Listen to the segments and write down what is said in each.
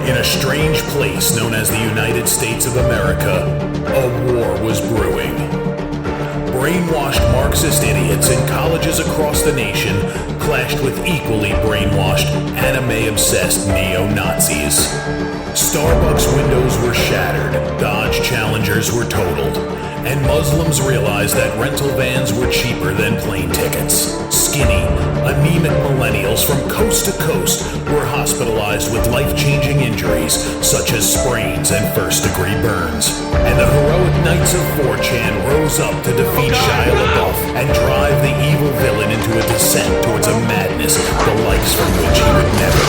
In a strange place known as the United States of America, a war was brewing. Brainwashed Marxist idiots in colleges across the nation clashed with equally brainwashed, anime-obsessed neo-Nazis. Starbucks windows were shattered, Dodge Challengers were totaled, and Muslims realized that rental vans were cheaper than plane tickets. Skinny, anemic millennials from coast to coast were hospitalized with life-changing injuries such as sprains and first-degree burns. And the heroic knights of 4chan rose up to defeat Shia LaBeouf and drive the evil villain into a descent towards a madness the likes from which he would never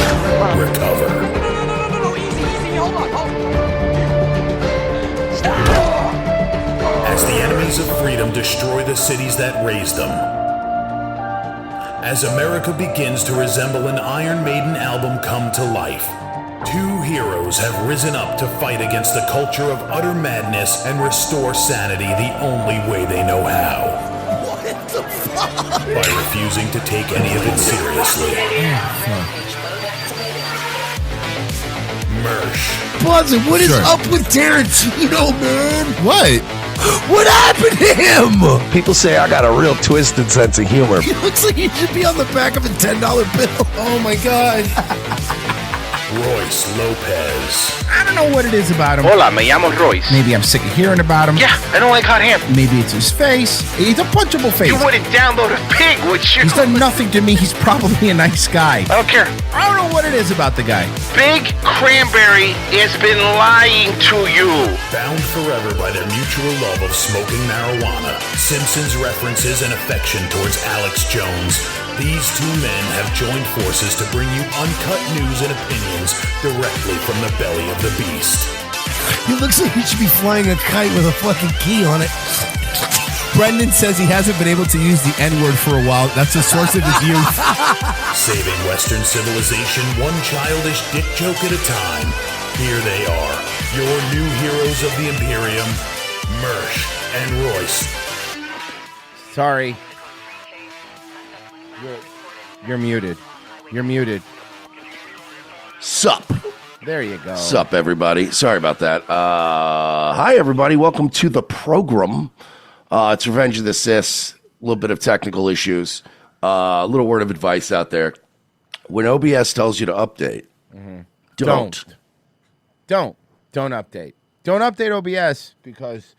recover. No, easy, hold on. Stop! As the enemies of freedom destroy the cities that raised them. As America begins to resemble an Iron Maiden album come to life, two heroes have risen up to fight against the culture of utter madness and restore sanity the only way they know how. What the fuck? By refusing to take any of it seriously. Mersh. Buzzin', what is up with Tarantino, man? What? What happened to him? People say I got a real twisted sense of humor. He looks like he should be on the back of a $10 bill. Oh my God. Royce Lopez. I don't know what it is about him. Hola, me llamo Royce. Maybe I'm sick of hearing about him. Yeah, I don't like hot ham. Maybe it's his face. He's a punchable face. You wouldn't download a pig, would you? He's done nothing to me. He's probably a nice guy. I don't care. I don't know what it is about the guy. Big Cranberry has been lying to you. Bound forever by their mutual love of smoking marijuana, Simpsons references and affection towards Alex Jones, these two men have joined forces to bring you uncut news and opinions directly from the belly of the beast. He looks like he should be flying a kite with a fucking key on it. Brendan says he hasn't been able to use the N-word for a while. That's the source of his youth. Saving Western civilization one childish dick joke at a time. Here they are, your new heroes of the Imperium, Mersh and Royce. Sorry. You're muted. You're muted. Sup. There you go. Sup, everybody. Sorry about that. Hi, everybody. Welcome to the program. It's Revenge of the Sis. A little bit of technical issues. A little word of advice out there. When OBS tells you to update, don't update. Don't update OBS because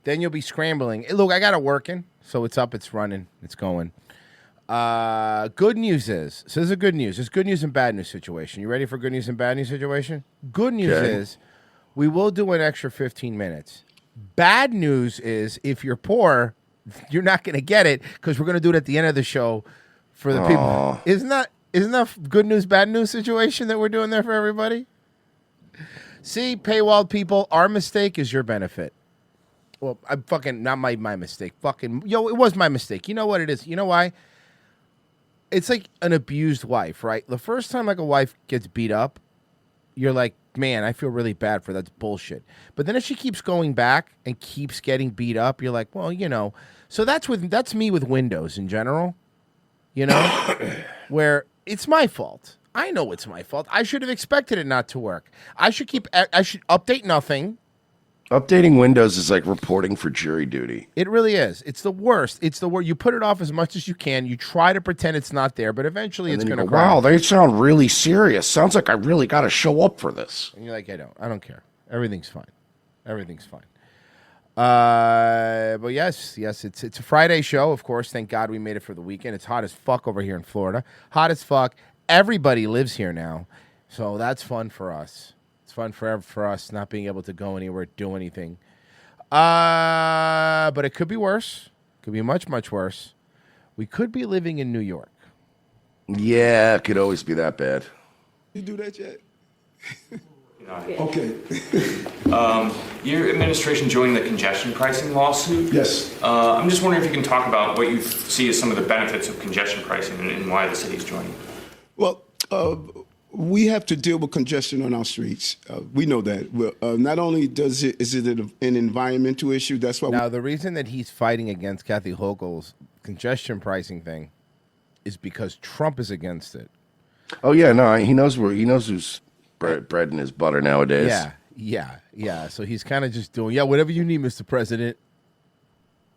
then you'll be scrambling. Look, I got it working, so it's up, it's running, it's going. Good news is, so this is good news. It's good news and bad news situation. You ready for good news and bad news situation? Good news is we will do an extra 15 minutes. Bad news is if you're poor, you're not going to get it because we're going to do it at the end of the show for the people. Isn't that good news, bad news situation that we're doing there for everybody? See, paywall people, our mistake is your benefit. Well, I'm fucking not my mistake. Fucking it was my mistake. You know what it is? You know why? It's like an abused wife, right? The first time like a wife gets beat up, you're like, man, I feel really bad for that. That's bullshit. But then if she keeps going back and keeps getting beat up, you're like, well, you know. So that's me with Windows in general, you know, where it's my fault. I know it's my fault. I should have expected it not to work. I should update nothing. Updating Windows is like reporting for jury duty. It really is. It's the worst. It's the worst. You put it off as much as you can. You try to pretend it's not there, but eventually it's going to crash. Wow, they sound really serious. Sounds like I really got to show up for this. And you're like, I don't care. Everything's fine. Everything's fine. But yes, it's a Friday show, of course. Thank God we made it for the weekend. It's hot as fuck over here in Florida. Hot as fuck. Everybody lives here now, so that's fun for us. It's fun for us not being able to go anywhere, do anything. But it could be worse. Could be much, much worse. We could be living in New York. Yeah, it could always be that bad. You do that yet? Okay. Your administration joined the congestion pricing lawsuit. Yes. I'm just wondering if you can talk about what you see as some of the benefits of congestion pricing and why the city's joining. Well, we have to deal with congestion on our streets. We know that. Not only is it an environmental issue, that's why. Now, the reason that he's fighting against Kathy Hochul's congestion pricing thing is because Trump is against it. Oh yeah, no, he knows who's bread and his butter nowadays. Yeah. So he's kind of just doing, whatever you need, Mr. President.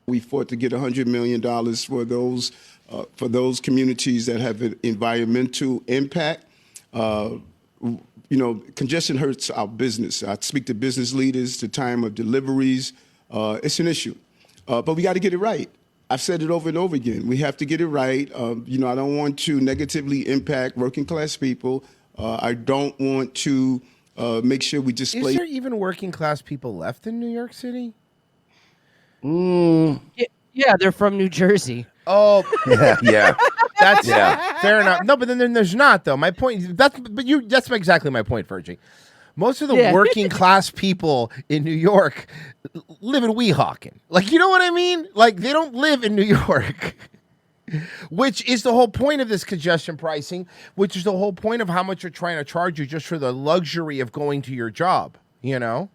We fought to get $100 million for those communities that have an environmental impact. Congestion hurts our business. I speak to business leaders, the time of deliveries. It's an issue. But we got to get it right. I've said it over and over again. We have to get it right. I don't want to negatively impact working class people. I don't want to make sure we display. Is there even working class people left in New York City? Yeah, they're from New Jersey. Oh, Yeah. that's fair enough. No, but then there's not though. My point. That's exactly my point, Virgie. Most of the working class people in New York live in Weehawken. Like, you know what I mean? Like, they don't live in New York. Which is the whole point of this congestion pricing, which is the whole point of how much you're trying to charge you just for the luxury of going to your job, you know?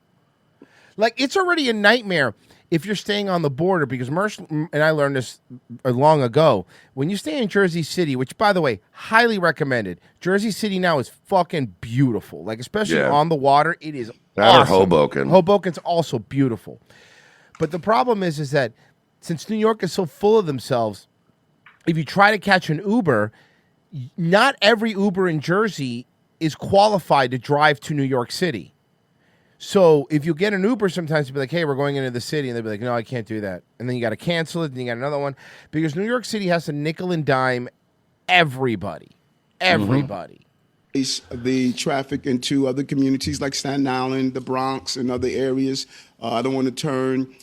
Like, it's already a nightmare if you're staying on the border, because and I learned this long ago, when you stay in Jersey City, which, by the way, highly recommended. Jersey City now is fucking beautiful. Like, especially on the water, it is awesome. Or Hoboken. Hoboken's also beautiful. But the problem is that since New York is so full of themselves, if you try to catch an Uber, not every Uber in Jersey is qualified to drive to New York City. So if you get an Uber, sometimes you'll be like, hey, we're going into the city. And they'll be like, no, I can't do that. And then you got to cancel it. And you got another one. Because New York City has to nickel and dime everybody. Everybody. The traffic into other communities like Staten Island, the Bronx, and other areas. I don't want to turn,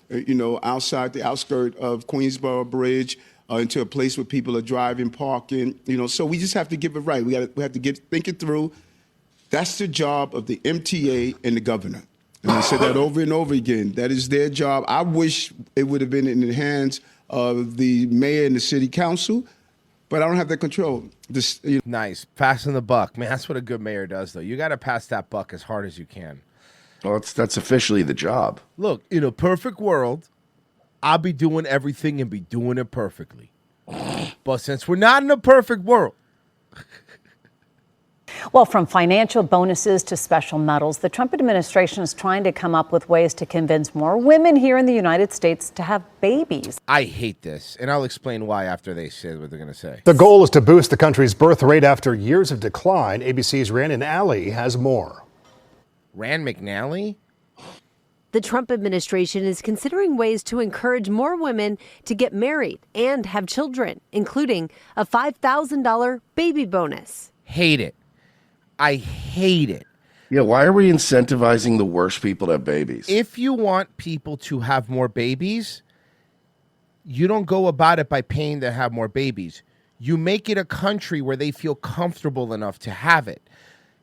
outside the outskirt of Queensboro Bridge into a place where people are driving, parking. So we just have to give it right. We have to think it through. That's the job of the MTA and the governor. And I said that over and over again. That is their job. I wish it would have been in the hands of the mayor and the city council, but I don't have that control. Nice. Passing the buck. Man, that's what a good mayor does, though. You got to pass that buck as hard as you can. Well, that's officially the job. Look, in a perfect world, I'll be doing everything and be doing it perfectly. But since we're not in a perfect world. Well, from financial bonuses to special medals, the Trump administration is trying to come up with ways to convince more women here in the United States to have babies. I hate this, and I'll explain why after they say what they're going to say. The goal is to boost the country's birth rate after years of decline. ABC's Rand Alley has more. Rand McNally? The Trump administration is considering ways to encourage more women to get married and have children, including a $5,000 baby bonus. Hate it. I hate it. Yeah, why are we incentivizing the worst people to have babies? If you want people to have more babies, you don't go about it by paying to have more babies. You make it a country where they feel comfortable enough to have it.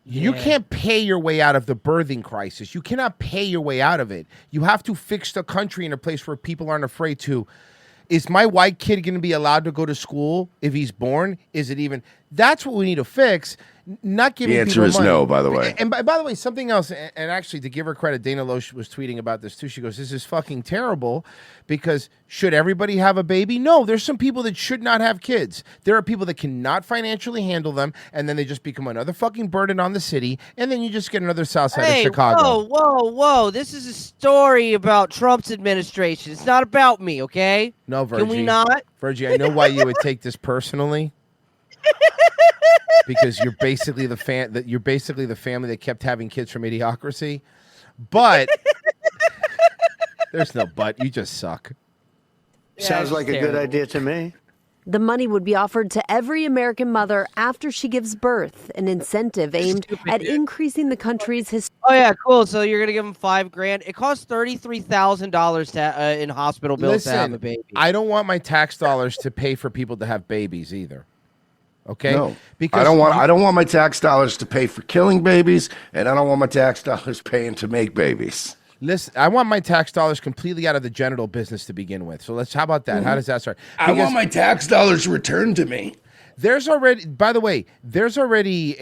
You can't pay your way out of the birthing crisis. You cannot pay your way out of it. You have to fix the country in a place where people aren't afraid to. Is my white kid going to be allowed to go to school if he's born? Is it even? That's what we need to fix. Not giving the answer people is money. no, by the way. And by the way, something else, and actually to give her credit, Dana Loesch was tweeting about this too. She goes, this is fucking terrible because should everybody have a baby? No, there's some people that should not have kids. There are people that cannot financially handle them, and then they just become another fucking burden on the city, and then you just get another south side of Chicago. Whoa. This is a story about Trump's administration. It's not about me, okay? No, Virgie. Can we not? Virgie, I know why you would take this personally. Because you're basically the family that kept having kids from Idiocracy. But there's no but. You just suck. Sounds like a good idea to me. The money would be offered to every American mother after she gives birth, an incentive aimed at increasing the country's Oh yeah, cool. So you're gonna give them $5,000. It costs $33,000 in hospital bills to have a baby. I don't want my tax dollars to pay for people to have babies either. Okay? No, because I don't want my tax dollars to pay for killing babies, and I don't want my tax dollars paying to make babies. Listen, I want my tax dollars completely out of the genital business to begin with. So how about that? How does that start? I want my tax dollars returned to me. There's already, by the way, there's already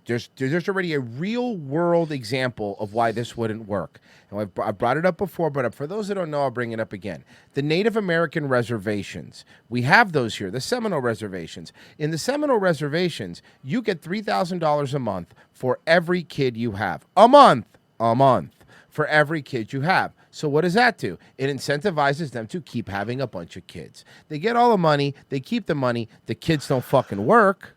there's already a real world example of why this wouldn't work. And I brought it up before, but for those that don't know, I'll bring it up again. The Native American reservations, we have those here. The Seminole reservations. In the Seminole reservations, you get $3,000 a month for every kid you have. A month for every kid you have. So what does that do? It incentivizes them to keep having a bunch of kids. They get all the money. They keep the money. The kids don't fucking work.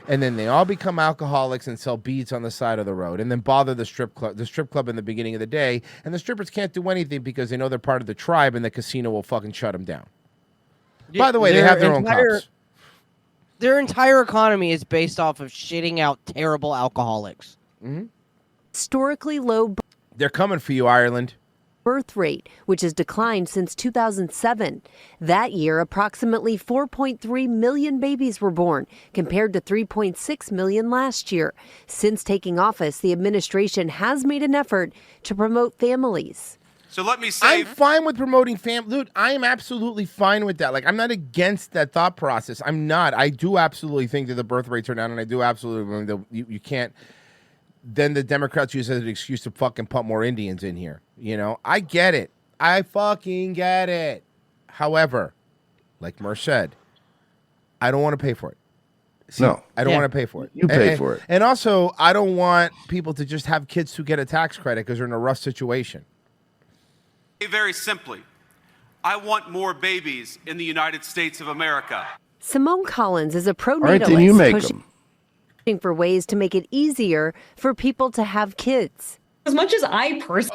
And then they all become alcoholics and sell beads on the side of the road and then bother the strip club in the beginning of the day. And the strippers can't do anything because they know they're part of the tribe and the casino will fucking shut them down. By the way, they have their own cops. Their entire economy is based off of shitting out terrible alcoholics. Mm-hmm. Historically low They're coming for you, Ireland. Birth rate, which has declined since 2007. That year, approximately 4.3 million babies were born, compared to 3.6 million last year. Since taking office, the administration has made an effort to promote families. So let me say, I'm fine with promoting family. Dude, I am absolutely fine with that. Like, I'm not against that thought process. I'm not. I do absolutely think that the birth rates are down, and I do absolutely you can't. Then the Democrats use it as an excuse to fucking put more Indians in here. You know, I get it. I fucking get it. However, like Mersh said, I don't want to pay for it. See, No. I don't want to pay for it. You pay for it. And also, I don't want people to just have kids who get a tax credit because they're in a rough situation. very simply, I want more babies in the United States of America. Simone Collins is a pronatalist All right, then you make them. pushing for ways to make it easier for people to have kids. As much as I personally...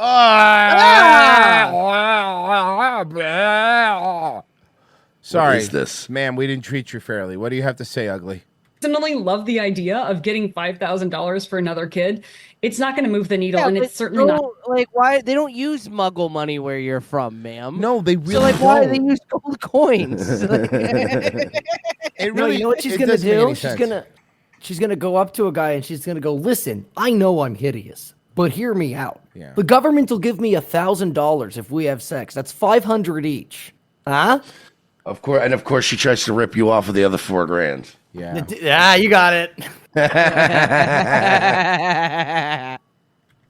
Sorry. What is this? Ma'am, we didn't treat you fairly. What do you have to say, ugly? personally love the idea of getting $5,000 for another kid. It's not going to move the needle, and it's certainly not. Like, why they don't use Muggle money where you're from, ma'am? No, they really so, like, why do they don't. use gold coins? It No, really, you know what she's it gonna doesn't make do? any sense. She's gonna go up to a guy and she's gonna go, "Listen, I know I'm hideous, but hear me out. Yeah. The government will give me $1,000 if we have sex. That's $500 each. Huh? Of course, she tries to rip you off of the other $4,000. Yeah. Yeah, you got it.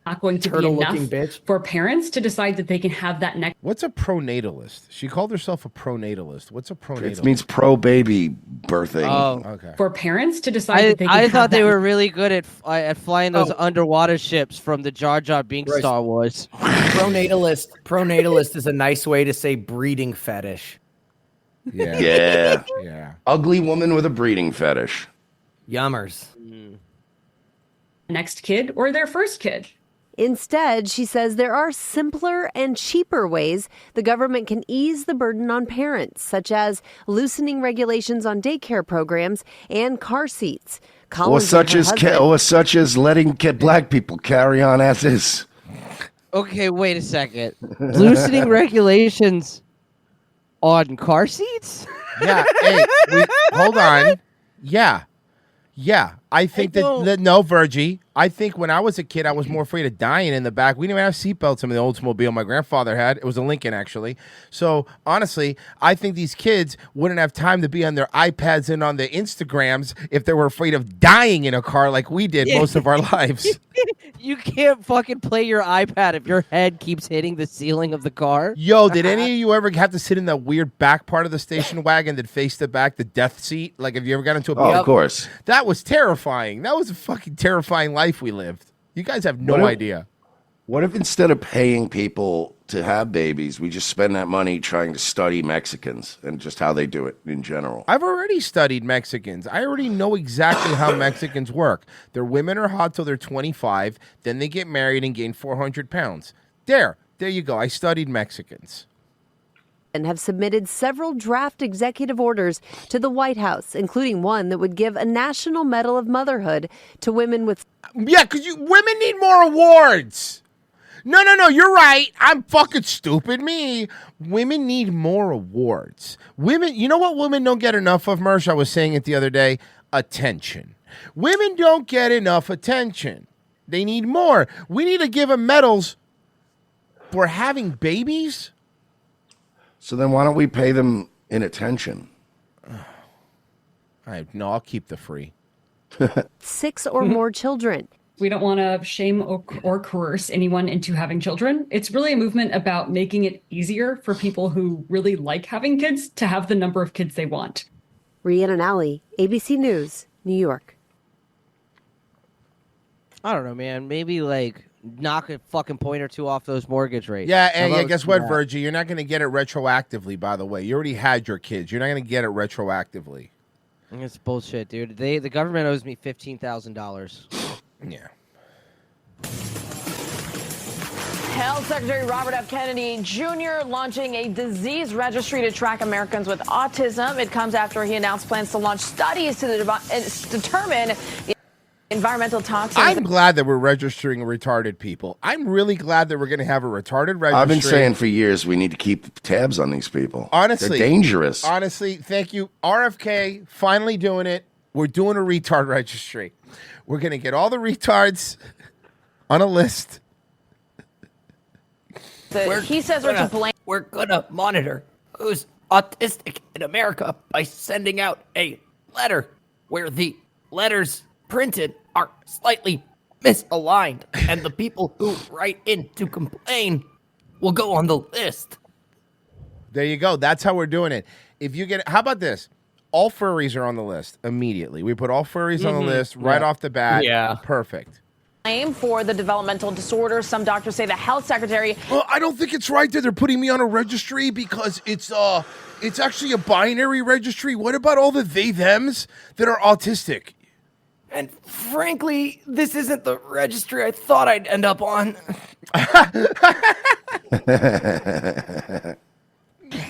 Not going to be Turtle-looking enough bitch. for parents to decide that they can have that next. What's a pronatalist? She called herself a pronatalist. What's a pronatalist? It means pro-baby birthing. Oh, okay. For parents to decide that they can I have thought they that were really good at flying those underwater ships from the Jar Jar Binks Right. Star Wars. Pronatalist is a nice way to say breeding fetish. Yeah. Yeah. Yeah. Ugly woman with a breeding fetish. Yummers. next kid or their first kid. Instead, she says there are simpler and cheaper ways the government can ease the burden on parents, such as loosening regulations on daycare programs and car seats. Or such as letting black people carry on as is. Okay, wait a second. Loosening regulations on car seats? Yeah. Hey, hold on. Yeah. I think no, Virgie. I think when I was a kid, I was more afraid of dying in the back. We didn't even have seatbelts in the Oldsmobile my grandfather had. It was a Lincoln, actually. So, honestly, I think these kids wouldn't have time to be on their iPads and on their Instagrams if they were afraid of dying in a car like we did most of our lives. You can't fucking play your iPad if your head keeps hitting the ceiling of the car. Yo, did any of you ever have to sit in that weird back part of the station wagon that faced the back, the death seat? Like, have you ever got into a... Oh, of course. That was terrifying. That was a fucking terrifying life we lived. You guys have no idea. What if instead of paying people to have babies, we just spend that money trying to study Mexicans and just how they do it in general? I've already studied Mexicans. I already know exactly how Mexicans work. Their women are hot till they're 25, then they get married and gain 400 pounds. There you go. I studied Mexicans. And have submitted several draft executive orders to the White House, including one that would give a National Medal of Motherhood to women with... Yeah, because women need more awards. No, you're right. I'm fucking stupid. Me. Women need more awards. Women, you know what women don't get enough of, Mersh? I was saying it the other day. Attention. Women don't get enough attention. They need more. We need to give them medals for having babies. So then why don't we pay them in attention? I'll keep the free. 6 or more children. We don't want to shame or coerce anyone into having children. It's really a movement about making it easier for people who really like having kids to have the number of kids they want. Rhiannon Alley, ABC News, New York. I don't know, man. Maybe knock a fucking point or two off those mortgage rates. Yeah, and guess what, Virgie? You're not going to get it retroactively, by the way. You already had your kids. You're not going to get it retroactively. It's bullshit, dude. The government owes me $15,000. Yeah. Health Secretary Robert F. Kennedy Jr. launching a disease registry to track Americans with autism. It comes after he announced plans to launch studies to determine environmental toxins. I'm glad that we're registering retarded people. I'm really glad that we're going to have a retarded registry. I've been saying for years we need to keep tabs on these people. Honestly. They're dangerous. Honestly, thank you. RFK, finally doing it. We're doing a retard registry. We're going to get all the retards on a list. He says we're to blame. We're gonna monitor who's autistic in America by sending out a letter where the letters printed are slightly misaligned, and the people who write in to complain will go on the list. There you go. That's how we're doing it. If you get, how about this? All furries are on the list immediately. We put all furries on the list right off the bat. Yeah. Perfect. For the developmental disorder. Some doctors say the health secretary. Well, I don't think it's right that they're putting me on a registry because it's actually a binary registry. What about all the they-thems that are autistic? And frankly, this isn't the registry I thought I'd end up on.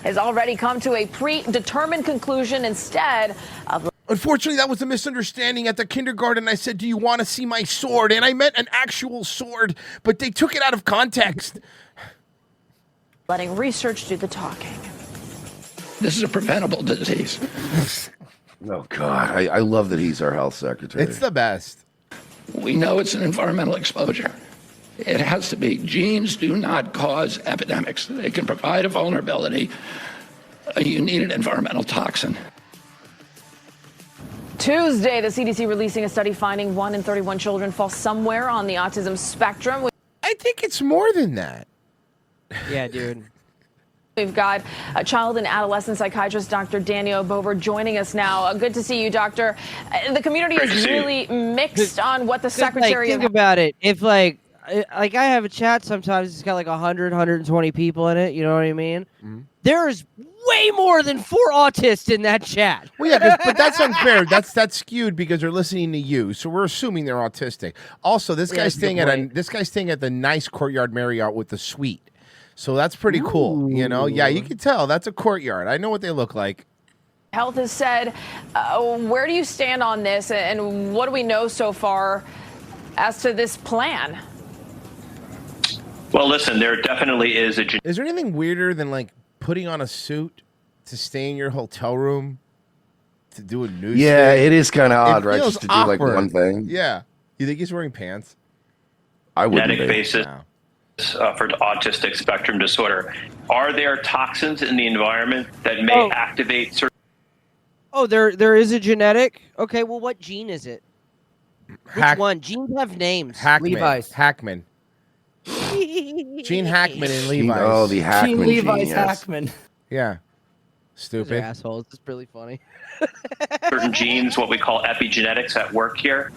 Has already come to a predetermined conclusion instead of. Unfortunately, that was a misunderstanding. At the kindergarten, I said, "Do you want to see my sword?" And I meant an actual sword, but they took it out of context. Letting research do the talking. This is a preventable disease. Oh, God. I love that he's our health secretary. It's the best. We know it's an environmental exposure. It has to be. Genes do not cause epidemics. They can provide a vulnerability. You need an environmental toxin. Tuesday, the CDC releasing a study finding 1 in 31 children fall somewhere on the autism spectrum. I think it's more than that. Yeah, dude. We've got a child and adolescent psychiatrist, Dr. Daniel Bover, joining us now. Good to see you, doctor. The community is really mixed on what the secretary think about it. If I have a chat sometimes, it's got 100, 120 people in it. You know what I mean? Mm-hmm. There's way more than 4 autists in that chat. Well, yeah, but that's unfair. That's skewed because they're listening to you, so we're assuming they're autistic. Also, this guy's staying at the nice Courtyard Marriott with the suite, so that's pretty cool. You know, yeah, you can tell that's a courtyard. I know what they look like. Health has said, where do you stand on this, and what do we know so far as to this plan? Well, listen, there definitely is a. Is there anything weirder than putting on a suit to stay in your hotel room to do a news? Yeah, thing? it is kind of odd, It right? feels Just to awkward. do one thing. Yeah. You think he's wearing pants? I wouldn't Genetic be. basis for autistic spectrum disorder. Are there toxins in the environment that may activate certain? Oh, there is a genetic. Okay, well, what gene is it? Which one? Genes have names. Hackman. Gene Hackman and Levi's. Oh, the Hackman Gene Levi's yes. Hackman. Yeah. Those Stupid. are assholes. It's really funny. certain genes, what we call epigenetics, at work here.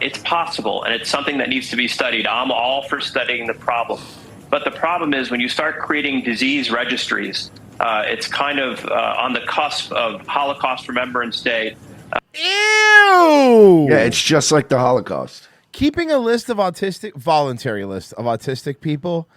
It's possible, and it's something that needs to be studied. I'm all for studying the problem. But the problem is when you start creating disease registries, it's kind of on the cusp of Holocaust Remembrance Day. Ew! Yeah, it's just like the Holocaust. Keeping a list of voluntary list of autistic people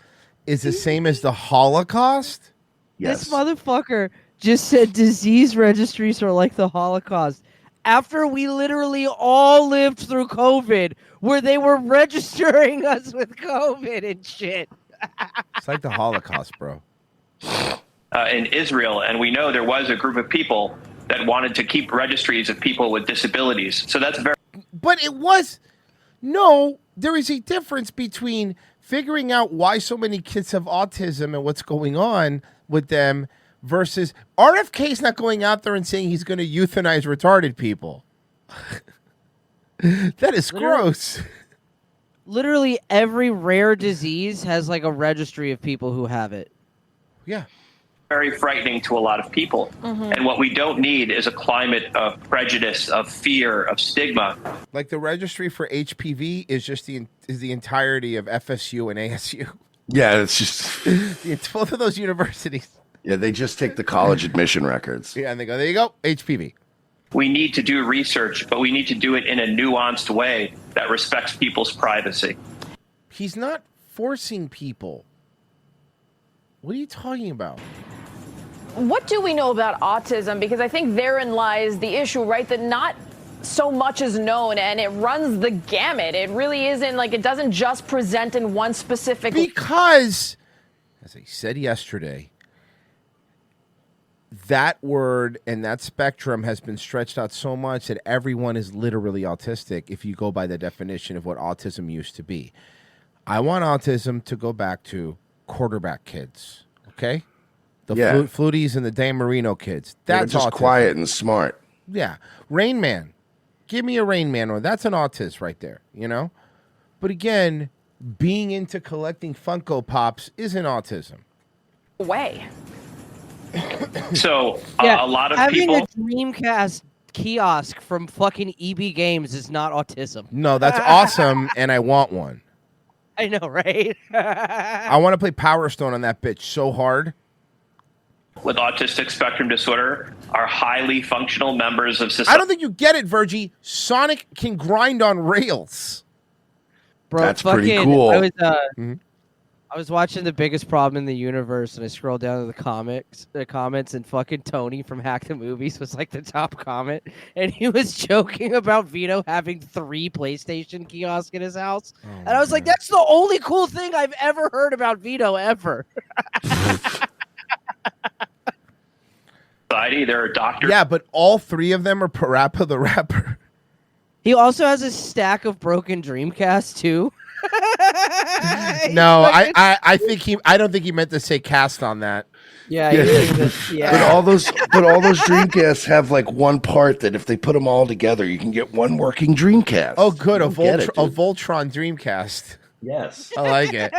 is the same as the Holocaust? This motherfucker just said disease registries are like the Holocaust. After we literally all lived through COVID, where they were registering us with COVID and shit. It's like the Holocaust, bro. In Israel, and we know there was a group of people that wanted to keep registries of people with disabilities. So that's very. But it was. No, there is a difference between figuring out why so many kids have autism and what's going on with them versus RFK's not going out there and saying he's going to euthanize retarded people. That is gross. Literally every rare disease has like a registry of people who have it. Yeah. Very frightening to a lot of people. And what we don't need is a climate of prejudice, of fear, of stigma. Like the registry for HPV is just the entirety of FSU and ASU. Yeah, it's just It's both of those universities. yeah. They just take the college admission records. Yeah, and they go, there you go, HPV. We need to do research, but we need to do it in a nuanced way that respects people's privacy. He's not forcing people. What are you talking about? What do we know about autism? Because I think therein lies the issue, right? That not so much is known, and it runs the gamut. It really isn't like it doesn't just present in one specific. Because, as I said yesterday, that word and that spectrum has been stretched out so much that everyone is literally autistic if you go by the definition of what autism used to be. I want autism to go back to quarterback kids, okay? The Fluties and the Dan Marino kids. They're That's just autism. quiet and smart. Yeah. Rain Man. Give me a Rain Man one. That's an autist right there, you know? But again, being into collecting Funko Pops isn't autism. way. So Yeah, a lot of having people. a Dreamcast kiosk from fucking EB Games is not autism. No, that's awesome, and I want one. I know, right? I want to play Power Stone on that bitch so hard. With autistic spectrum disorder are highly functional members of society. I don't think you get it, Virgie. Sonic can grind on rails. Bro, That's pretty cool. I was watching The Biggest Problem in the Universe, and I scrolled down to the comments, and fucking Tony from Hack the Movies was like the top comment, and he was joking about Vito having 3 PlayStation kiosks in his house, and I was like, that's the only cool thing I've ever heard about Vito ever. There are doctors. Yeah, but all 3 of them are Parappa the Rapper. He also has a stack of broken Dreamcast too. No, I don't think he meant to say cast on that. Yeah. But all those Dreamcasts have like one part that if they put them all together, you can get one working Dreamcast. Oh, good, a Voltron Dreamcast. Yes, I like it.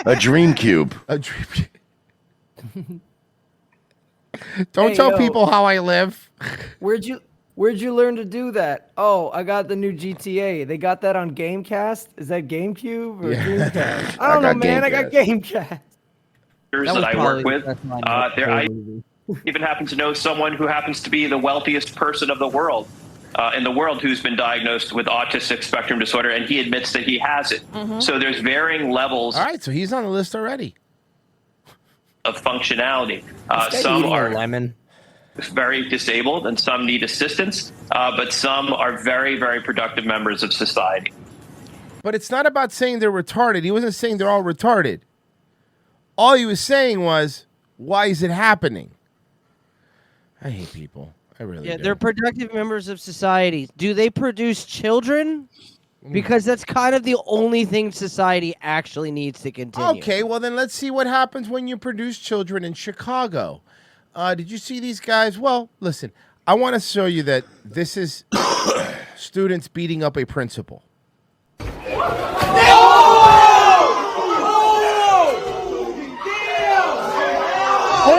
A Dream Cube. A Dream. Don't tell people how I live. Where'd you learn to do that? Oh, I got the new GTA. They got that on Gamecast. Is that GameCube or Dreamcast? I don't know, man. I got Gamecast. That I work with. I even happen to know someone who happens to be the wealthiest person of the world in the world who's been diagnosed with autistic spectrum disorder, and he admits that he has it. So there's varying levels. All right, so he's on the list already. Of functionality. Some are lemon. Very disabled, and some need assistance, but some are very, very productive members of society. But it's not about saying they're retarded. He wasn't saying they're all retarded. All he was saying was, why is it happening? I hate people. I really do. They're productive members of society. Do they produce children? Because that's kind of the only thing society actually needs to continue. Okay, well then let's see what happens when you produce children in Chicago. Did you see these guys? Well, listen, I want to show you that this is students beating up a principal. Oh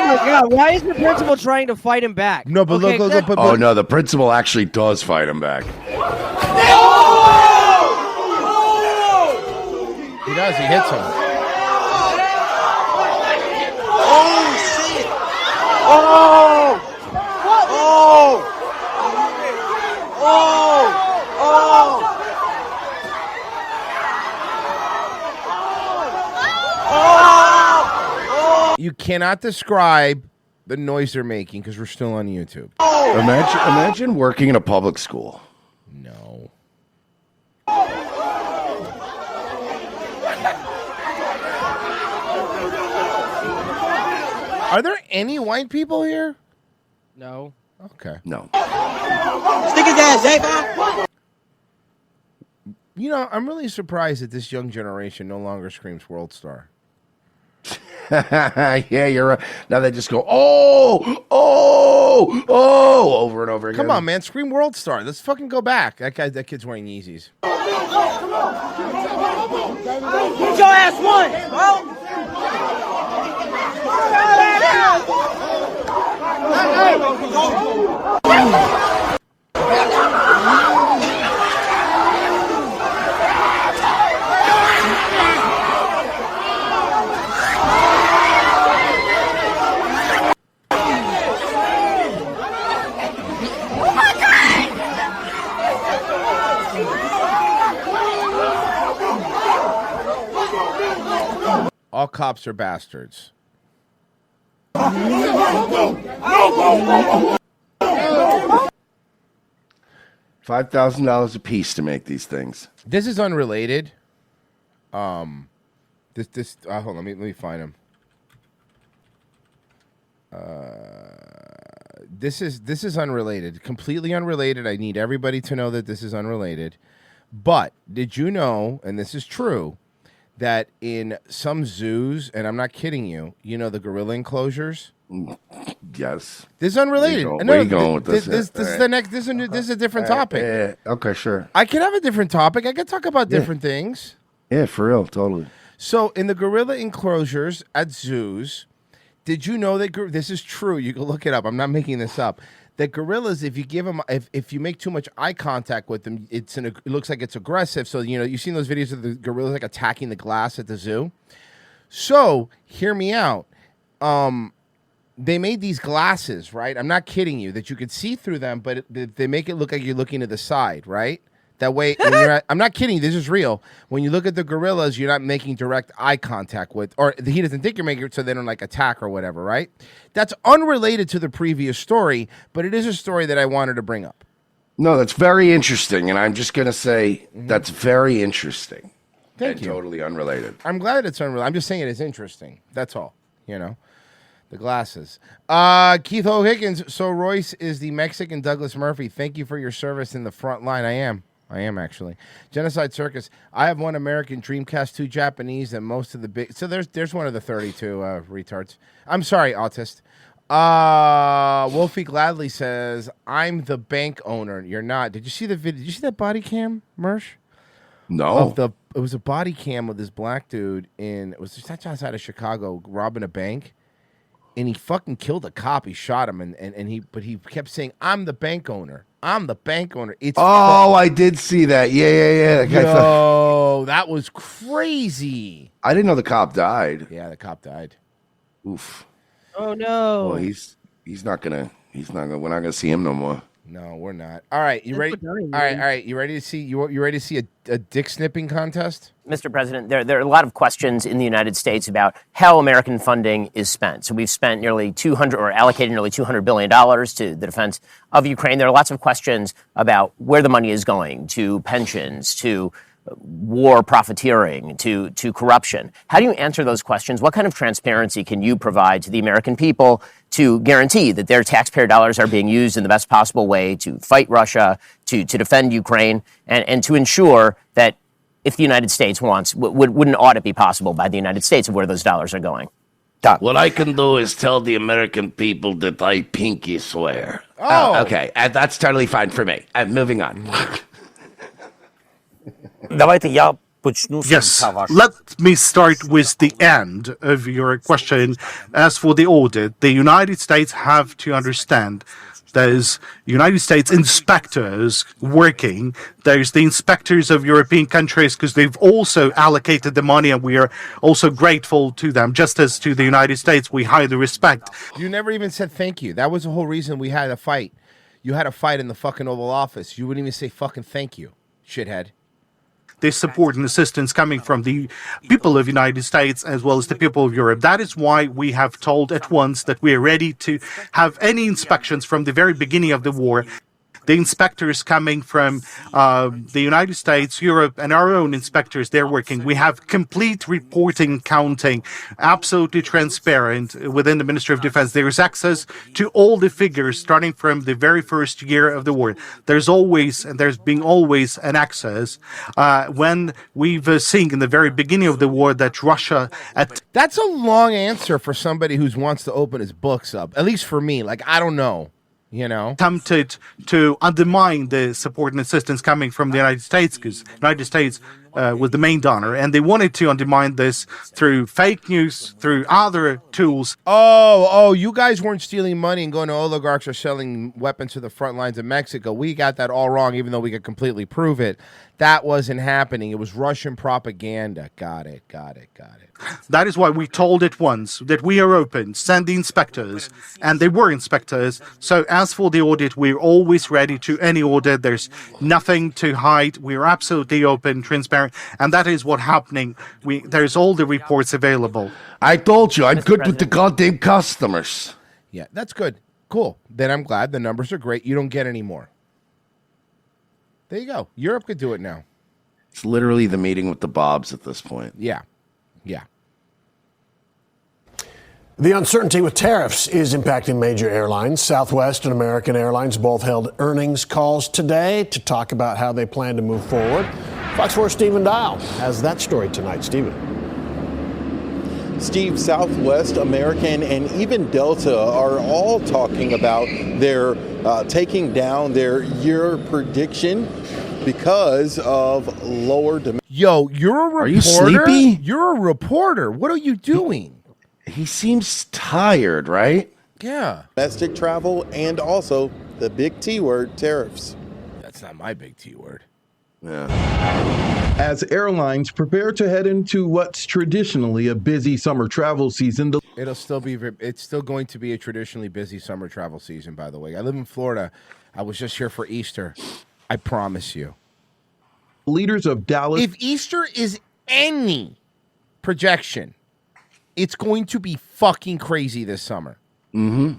my God! Why is the principal trying to fight him back? No, but look. Oh no, the principal actually does fight him back. He does. He hits him. Oh, shit! Oh! Oh! Oh! Oh! You cannot describe the noise they're making because we're still on YouTube. Imagine working in a public school. No. Are there any white people here? No. Okay. No. Stick his ass, J-Bob! You know, I'm really surprised that this young generation no longer screams World Star. Yeah, you're right. Now they just go, over and over again. Come on, man. Scream World Star. Let's fucking go back. That kid's wearing Yeezys. Get your ass one, bro. All cops are bastards. $5,000 a piece to make these things. This is unrelated. Hold on, let me find him. This is unrelated, completely unrelated. I need everybody to know that this is unrelated. But did you know, and this is true, that in some zoos, and I'm not kidding you, you know the gorilla enclosures? Yes. This is unrelated. Where are you going with this? This is the next. This is a different topic. Yeah. Okay, sure. I can have a different topic. I can talk about different things. Yeah, for real, totally. So in the gorilla enclosures at zoos, did you know that this is true? You can look it up. I'm not making this up. That gorillas, if you give them, if you make too much eye contact with them, it looks like it's aggressive. So you've seen those videos of the gorillas like attacking the glass at the zoo. So hear me out. They made these glasses, right? I'm not kidding you, that you could see through them, but they make it look like you're looking to the side, right? That way, I'm not kidding you, this is real. When you look at the gorillas, you're not making direct eye contact with, or he doesn't think you're making it, so they don't like attack or whatever, right? That's unrelated to the previous story, but it is a story that I wanted to bring up. No, that's very interesting, and I'm just going to say that's very interesting. Thank you. Totally unrelated. I'm glad it's unrelated. I'm just saying it is interesting. That's all, The glasses. Keith O'Higgins. So Royce is the Mexican Douglas Murphy. Thank you for your service in the front line. I am actually. Genocide Circus. I have one American Dreamcast, 2 Japanese, and most of the big. So there's one of the 32 retards. I'm sorry, autist. Wolfie Gladly says, "I'm the bank owner. You're not." Did you see the video? Did you see that body cam, Mersh? No. It was a body cam of this black dude it was just outside of Chicago robbing a bank. And he fucking killed a cop. He shot him, but he kept saying, "I'm the bank owner. I'm the bank owner." I did see that. Yeah. That was crazy. I didn't know the cop died. Yeah, the cop died. Oof. Oh no. Well, he's not gonna. We're not gonna see him no more. No, we're not. All right, you ready? All right. You ready to see? You ready to see a dick snipping contest? Mr. President, there are a lot of questions in the United States about how American funding is spent. So we've spent allocated nearly $200 billion to the defense of Ukraine. There are lots of questions about where the money is going, to pensions, to war profiteering, to corruption. How do you answer those questions? What kind of transparency can you provide to the American people to guarantee that their taxpayer dollars are being used in the best possible way to fight Russia, to defend Ukraine, and to ensure that if the United States wants, would an audit be possible by the United States of where those dollars are going? Doc. What I can do is tell the American people that I pinky swear. Oh, okay. That's totally fine for me. Moving on. Yes, let me start with the end of your question. As for the audit, the United States have to understand there's United States inspectors working. There's the inspectors of European countries because they've also allocated the money and we are also grateful to them. Just as to the United States, we highly respect. You never even said thank you. That was the whole reason we had a fight. You had a fight in the fucking Oval Office. You wouldn't even say fucking thank you, shithead. This support and assistance coming from the people of the United States as well as the people of Europe. That is why we have told at once that we are ready to have any inspections from the very beginning of the war. the inspectors coming from the United States, Europe, and our own inspectors, they're working. We have complete reporting, counting, absolutely transparent within the Ministry of Defense. There is access to all the figures starting from the very first year of the war. There's been always an access. When we've seen in the very beginning of the war that Russia... That's a long answer for somebody who wants to open his books up. At least for me. Like, I don't know. You know, attempted to undermine the support and assistance coming from the United States, because the United States was the main donor, and they wanted to undermine this through fake news, through other tools. Oh, you guys weren't stealing money and going to oligarchs or selling weapons to the front lines of Mexico. We got that all wrong, even though we could completely prove it. That wasn't happening. It was Russian propaganda. Got it. That is why we told it once that we are open, send the inspectors, and they were inspectors. So as for the audit, we're always ready to any audit. There's nothing to hide. We're absolutely open, transparent, and that is what's happening. There's all the reports available. I told you, I'm good with the goddamn customers. Yeah, that's good. Cool. Then I'm glad. The numbers are great. You don't get any more. There you go. Europe could do it now. It's literally the meeting with the Bobs at this point. Yeah. The uncertainty with tariffs is impacting major airlines. Southwest and American Airlines both held earnings calls today to talk about how they plan to move forward. Fox 4 Stephen Dial has that story tonight. Stephen. Steve, Southwest, American, and even Delta are all talking about their taking down their year prediction because of lower demand. Yo, you're a reporter? Are you sleepy? You're a reporter. What are you doing? He seems tired, right? Yeah. Domestic travel and also the big T word, tariffs. That's not my big T word. Yeah. As airlines prepare to head into what's traditionally a busy summer travel season, It's still going to be a traditionally busy summer travel season, by the way. I live in Florida. I was just here for Easter. I promise you. Leaders of Dallas. If Easter is any projection, it's going to be fucking crazy this summer. Mm-hmm.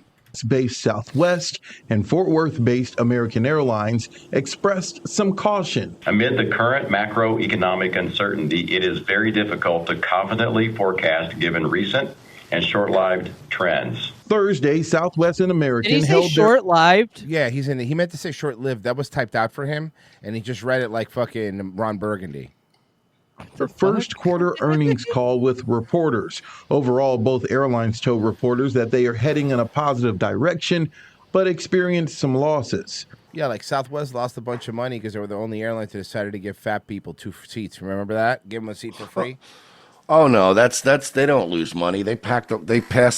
Based Southwest and Fort Worth-based American Airlines expressed some caution. Amid the current macroeconomic uncertainty, it is very difficult to confidently forecast given recent and short-lived trends. Thursday, Southwest and American Did he say held short-lived? Yeah, he meant to say short-lived. That was typed out for him, and he just read it like fucking Ron Burgundy. The first quarter earnings call with reporters. Overall, both airlines told reporters that they are heading in a positive direction, but experienced some losses. Yeah, like Southwest lost a bunch of money because they were the only airline that decided to give fat people 2 seats. Remember that? Give them a seat for free. Oh no, that's they don't lose money. They passed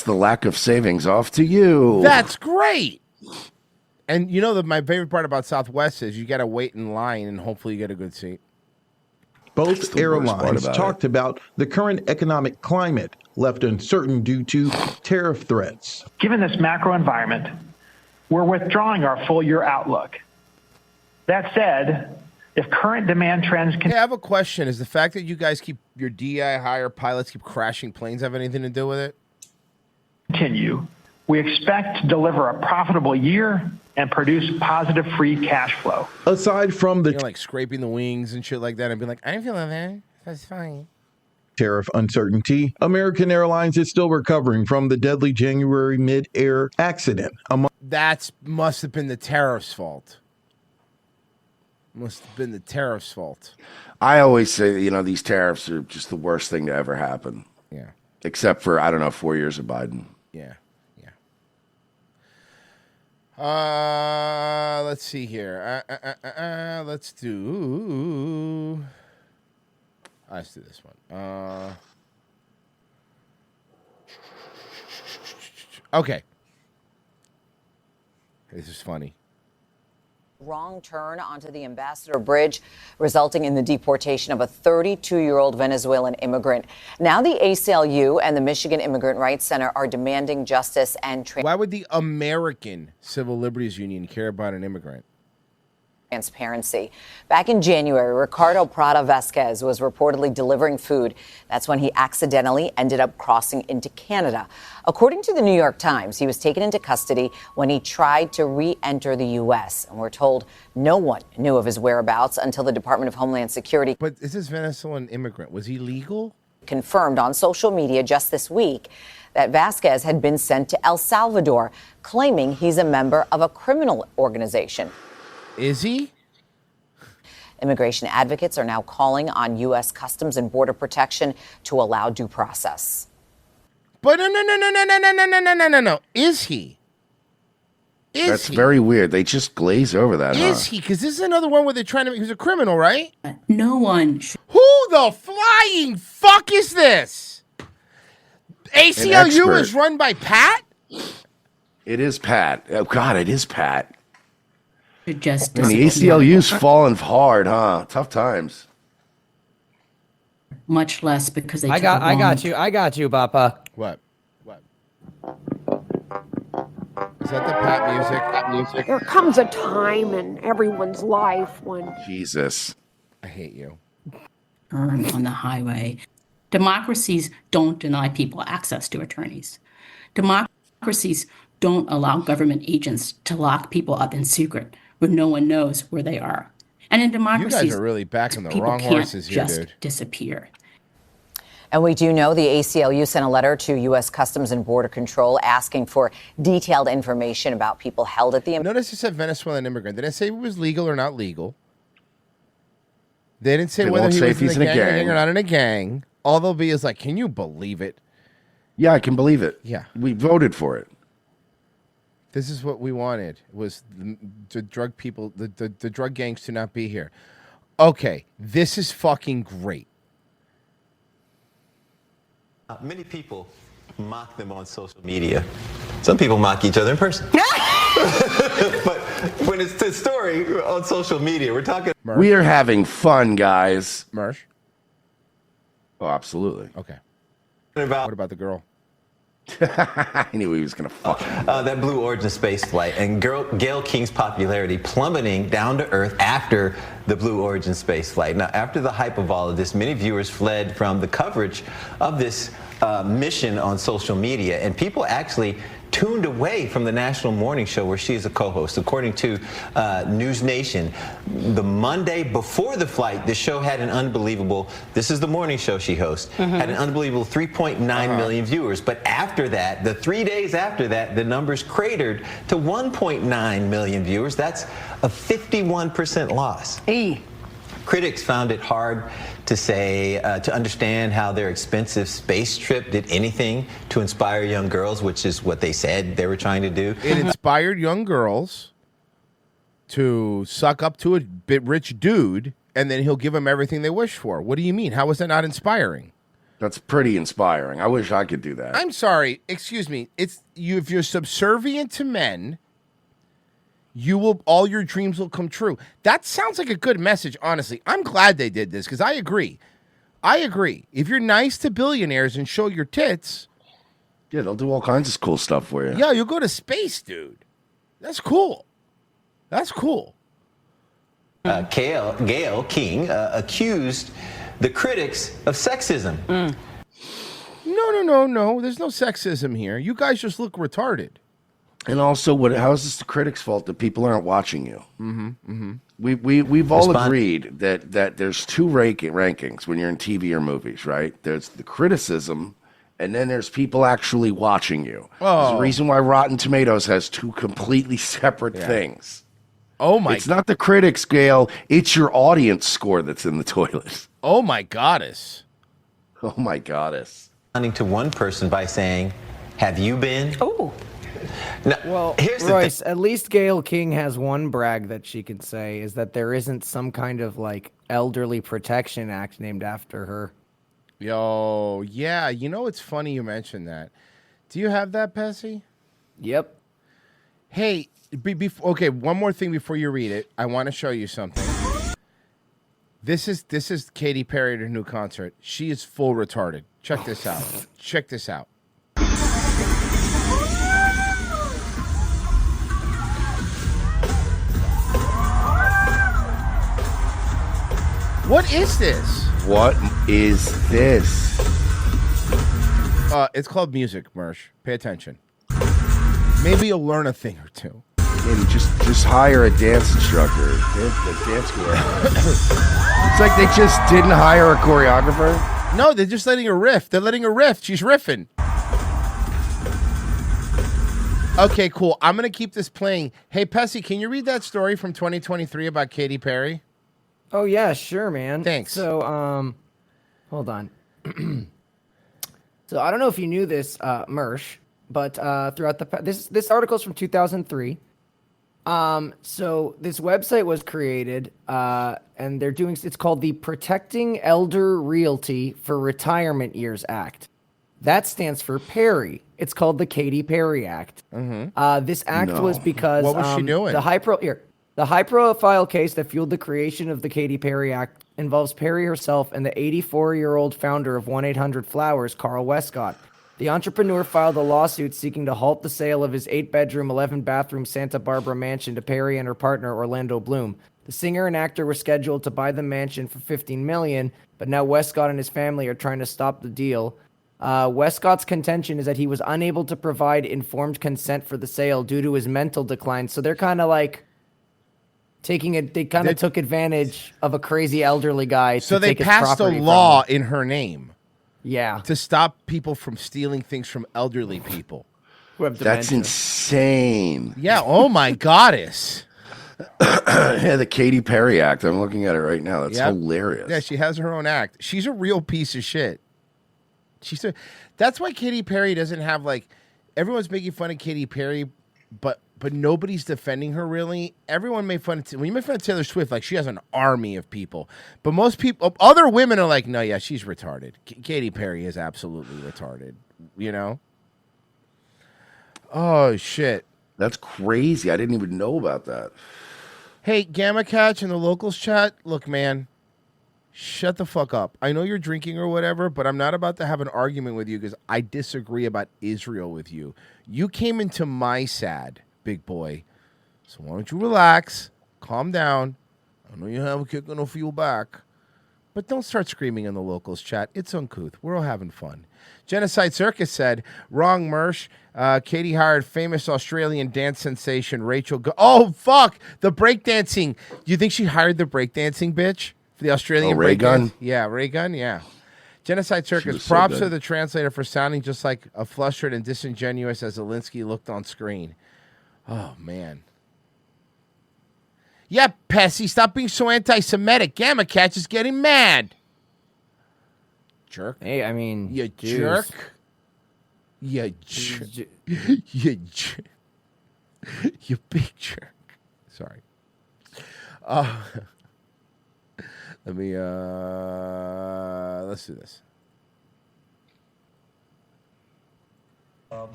the lack of savings off to you. That's great. And you know my favorite part about Southwest is you got to wait in line and hopefully you get a good seat. Both airlines talked about the current economic climate left uncertain due to tariff threats. Given this macro environment, we're withdrawing our full year outlook. That said, if current demand trends Hey, I have a question. Is the fact that you guys keep your DI hire pilots keep crashing planes have anything to do with it? continue, we expect to deliver a profitable year and produce positive free cash flow. Aside from the like scraping the wings and shit like that and being like, I didn't feel that. That's fine. Tariff uncertainty, American Airlines is still recovering from the deadly January mid-air accident. That must have been the tariff's fault. Must have been the tariff's fault. I always say that, these tariffs are just the worst thing to ever happen. Yeah. Except for, 4 years of Biden. Yeah. Let's see here. Let's do this one. Okay. This is funny. Wrong turn onto the Ambassador Bridge, resulting in the deportation of a 32-year-old Venezuelan immigrant. Now the ACLU and the Michigan Immigrant Rights Center are demanding justice and Why would the American Civil Liberties Union care about an immigrant? transparency. Back in January, Ricardo Prada Vasquez was reportedly delivering food. That's when he accidentally ended up crossing into Canada. According to the New York Times, he was taken into custody when he tried to re-enter the U.S. And we're told no one knew of his whereabouts until the Department of Homeland Security. But is this Venezuelan immigrant? Was he legal? Confirmed on social media just this week that Vasquez had been sent to El Salvador, claiming he's a member of a criminal organization. Is he? Immigration advocates are now calling on U.S. Customs and Border Protection to allow due process. But no. Is he? That's very weird. They just glaze over that. Is he? Because this is another one where they're trying to. He's a criminal, right? No one. Who the flying fuck is this? ACLU is run by Pat? It is Pat. Oh God, it is Pat. Just and the ACLU's fallen hard, huh? Tough times. Much less because they. I got you, Papa. What? Is that the Pat music? There comes a time in everyone's life when Jesus. I hate you. On the highway. Democracies don't deny people access to attorneys. Democracies don't allow government agents to lock people up in secret when no one knows where they are. And in democracies, you guys are really backing the people wrong can't horses here, just dude. disappear. And we do know the ACLU sent a letter to U.S. Customs and Border Control asking for detailed information about people held at the. Notice it said Venezuelan immigrant. They didn't say it was legal or not legal. They didn't say whether he was in a gang or not in a gang. All they'll be is like, can you believe it? Yeah, I can believe it. Yeah. We voted for it. This is what we wanted, was the drug people, the drug gangs to not be here. Okay, this is fucking great. Many people mock them on social media. Some people mock each other in person. But when it's the story on social media, we're talking. We are having fun, guys. Mersh? Oh, absolutely. Okay. What about the girl? I knew he was going to fuck. That Blue Origin space flight and Gayle King's popularity plummeting down to earth after the Blue Origin space flight. Now, after the hype of all of this, many viewers fled from the coverage of this mission on social media, and people actually tuned away from the national morning show where she is a co-host. According to News Nation, the Monday before the flight, the show had an unbelievable, this is the morning show she hosts, had an unbelievable 3.9 million viewers. But after that, the 3 days after that, the numbers cratered to 1.9 million viewers. That's a 51% loss. Critics found it hard to say, to understand how their expensive space trip did anything to inspire young girls, which is what they said they were trying to do. It inspired young girls to suck up to a bit rich dude, and then he'll give them everything they wish for. What do you mean? How is that not inspiring? That's pretty inspiring. I wish I could do that. I'm sorry. Excuse me. It's you. If you're subservient to men, all your dreams will come true. That sounds like a good message, honestly. I'm glad they did this because I agree. If you're nice to billionaires and show your tits, yeah, they'll do all kinds of cool stuff for you. Yeah, you'll go to space, dude. That's cool. Gayle King accused the critics of sexism. No. There's no sexism here. You guys just look retarded. And also, how is this the critics' fault that people aren't watching you? We've all agreed that there's two rankings when you're in TV or movies, right? There's the criticism, and then there's people actually watching you. There's a reason why Rotten Tomatoes has two completely separate things. Oh my! It's not the critics scale; it's your audience score that's in the toilet. Oh my goddess! Oh my goddess! Responding to one person by saying, "Have you been?" Oh. Now, well, Royce, at least Gayle King has one brag that she can say is that there isn't some kind of like elderly protection act named after her. Yo, yeah, it's funny you mentioned that. Do you have that, Pessy? Yep. Hey, okay, one more thing before you read it. I want to show you something. This is Katy Perry at her new concert. She is full retarded. Check this out. What is this? What is this? It's called music, Mersh. Pay attention. Maybe you'll learn a thing or two. Maybe just hire a dance instructor. Dance it's like they just didn't hire a choreographer. No, they're just letting her riff. They're letting her riff. She's riffing. Okay, cool. I'm going to keep this playing. Hey, Pessy, can you read that story from 2023 about Katy Perry? Oh, yeah, sure, man. Thanks. So, hold on. So, I don't know if you knew this, Mersh, but throughout this article's from 2003. So this website was created, and it's called the Protecting Elder Realty for Retirement Years Act. That stands for Perry. It's called the Katy Perry Act. Mm-hmm. This act was because what was she doing? The high-profile case that fueled the creation of the Katy Perry Act involves Perry herself and the 84-year-old founder of 1-800-Flowers, Carl Westcott. The entrepreneur filed a lawsuit seeking to halt the sale of his 8-bedroom, 11-bathroom Santa Barbara mansion to Perry and her partner, Orlando Bloom. The singer and actor were scheduled to buy the mansion for $15 million, but now Westcott and his family are trying to stop the deal. Westcott's contention is that he was unable to provide informed consent for the sale due to his mental decline. So they're kind of like they took advantage of a crazy elderly guy. So to they take his passed a property law from him. in her name. Yeah. To stop people from stealing things from elderly people. Who have That's dementia. insane. Yeah, oh my goddess. Yeah, the Katy Perry Act. I'm looking at it right now. That's Yep. hilarious. Yeah, she has her own act. She's a real piece of shit. That's why Katy Perry doesn't have everyone's making fun of Katy Perry, but nobody's defending her really. Everyone made fun of when you make fun of Taylor Swift, she has an army of people. But most people, other women are like, no, yeah, she's retarded. Katy Perry is absolutely retarded. You know? Oh shit, that's crazy. I didn't even know about that. Hey, Gamma Catch in the locals chat. Look, man. Shut the fuck up. I know you're drinking or whatever, but I'm not about to have an argument with you because I disagree about Israel with you. You came into my sad, big boy. So why don't you relax, calm down. I know you have a kick on feel back. But don't start screaming in the locals chat. It's uncouth. We're all having fun. Genocide Circus said, wrong, Mersh. Katie hired famous Australian dance sensation Rachel. Oh, fuck. The breakdancing. Do you think she hired the breakdancing bitch? For the Australian Ray Gun? Yeah, Ray Gun, yeah. Genocide Circus, was so props good. to the translator for sounding just like a flustered and disingenuous as Zelensky looked on screen. Oh, man. Yeah, Pessy, stop being so anti-Semitic. Gamma Catch is getting mad. Jerk. Hey, I mean, You Jews. jerk. You jerk. You jerk. You big jerk. Sorry. Let me, let's do this.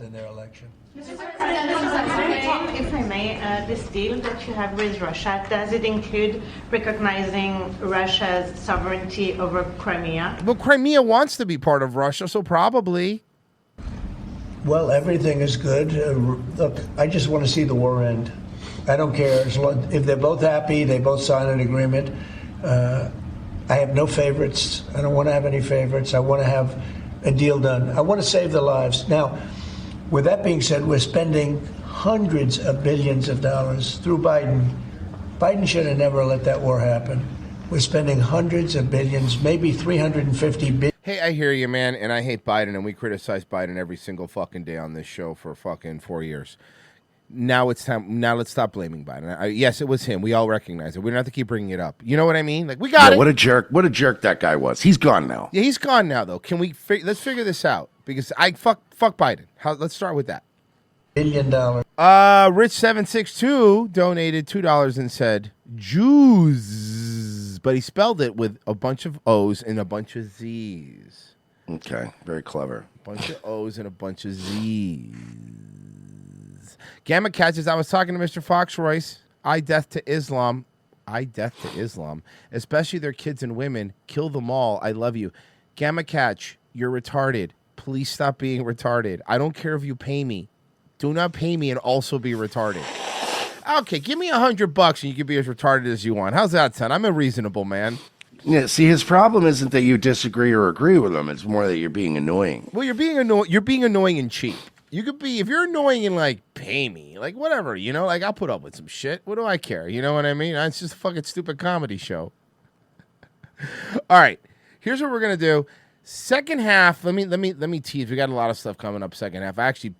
In their election. If I may, this deal that you have with Russia, does it include recognizing Russia's sovereignty over Crimea? Well, Crimea wants to be part of Russia, so probably. Well, everything is good. Look, I just want to see the war end. I don't care. If they're both happy, they both sign an agreement. I have no favorites. I don't want to have any favorites. I want to have a deal done. I want to save their lives. Now, with that being said, we're spending hundreds of billions of dollars through Biden. Biden should have never let that war happen. We're spending hundreds of billions, maybe 350 billion. Hey, I hear you, man, and I hate Biden, and we criticize Biden every single fucking day on this show for fucking 4 years. Now it's time. Now let's stop blaming Biden. Yes, it was him. We all recognize it. We don't have to keep bringing it up. You know what I mean? We got it. What a jerk! What a jerk that guy was. He's gone now. Yeah, he's gone now, though. Can we? Let's figure this out because fuck Biden. Let's start with that. $1 billion. Rich762 donated $2 and said Jews, but he spelled it with a bunch of O's and a bunch of Z's. Okay, very clever. A bunch of O's and a bunch of Z's. Gamma Catches, I was talking to Mr. Foxroyce. I death to Islam. Especially their kids and women. Kill them all. I love you. Gamma Catch, you're retarded. Please stop being retarded. I don't care if you pay me. Do not pay me and also be retarded. Okay, give me $100 and you can be as retarded as you want. How's that sound? I'm a reasonable man. Yeah, see, his problem isn't that you disagree or agree with him. It's more that you're being annoying. Well, you're being annoying and cheap. You could be, if you're annoying and like pay me, like whatever, like I'll put up with some shit. What do I care? You know what I mean? It's just a fucking stupid comedy show. All right, here's what we're gonna do. Second half, let me tease. We got a lot of stuff coming up second half. I actually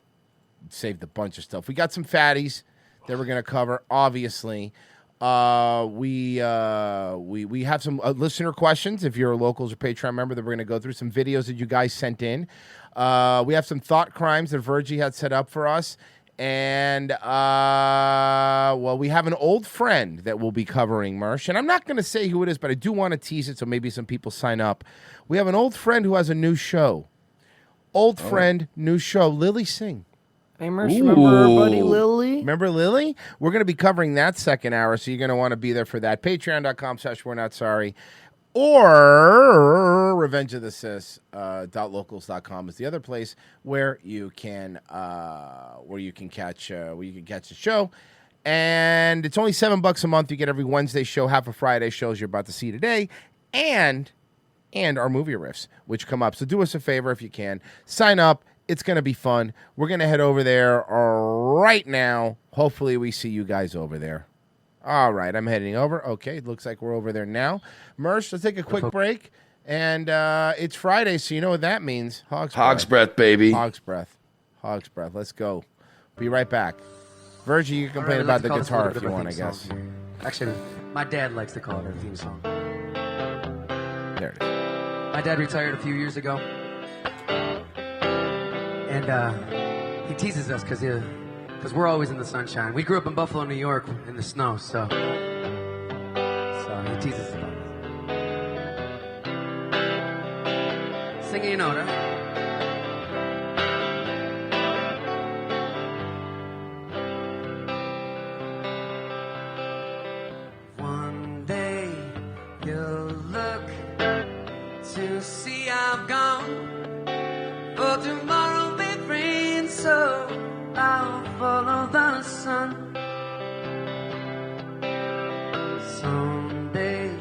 saved a bunch of stuff. We got some fatties that we're gonna cover. Obviously, we have some listener questions. If you're a Locals or Patreon member, that we're gonna go through some videos that you guys sent in. We have some thought crimes that Virgie had set up for us. And, we have an old friend that we'll be covering, Mersh. And I'm not going to say who it is, but I do want to tease it so maybe some people sign up. We have an old friend who has a new show. New show. Lily Singh. Hey, Mersh, remember our buddy Lily? Remember Lily? We're going to be covering that second hour, so you're going to want to be there for that. Patreon.com/we're-not-sorry. Or revengeofthesis.locals.com is the other place where you can catch the show. And it's only $7 a month. You get every Wednesday show, half a Friday shows you're about to see today, and our movie riffs, which come up. So do us a favor if you can. Sign up. It's going to be fun. We're going to head over there right now. Hopefully we see you guys over there. All right, I'm heading over. Okay, it looks like we're over there now. Mersh, let's take a quick break. And it's Friday, so you know what that means. Hog's breath, baby. Hog's breath. Let's go. Be right back. Virgie, you can complain about the guitar if you want, I guess. Actually, my dad likes to call it our theme song. There it is. My dad retired a few years ago. And he teases us because we're always in the sunshine. We grew up in Buffalo, New York, in the snow, so he teases us about it. Singing a note, huh? One day you'll look to see I'm gone, but tomorrow may rain, so I'll follow the sun. Someday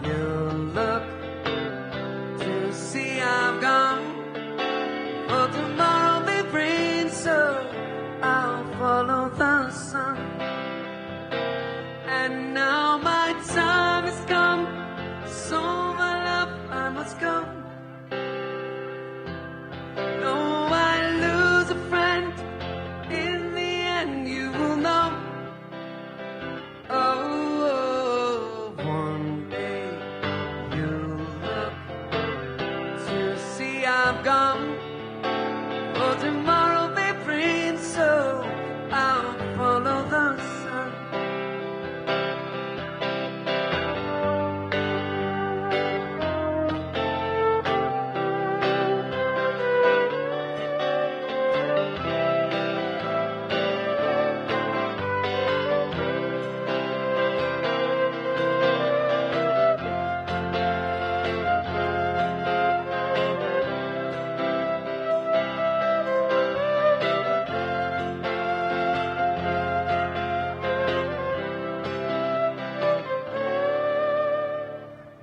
you'll look to see I'm gone, but tomorrow may rain, so I'll follow the sun. And now my time has come, so my love, I must go. No, I lose a friend, in the end you will know. Oh, one day you'll look to see I'm gone, but tomorrow may rain, so I'll follow the sun.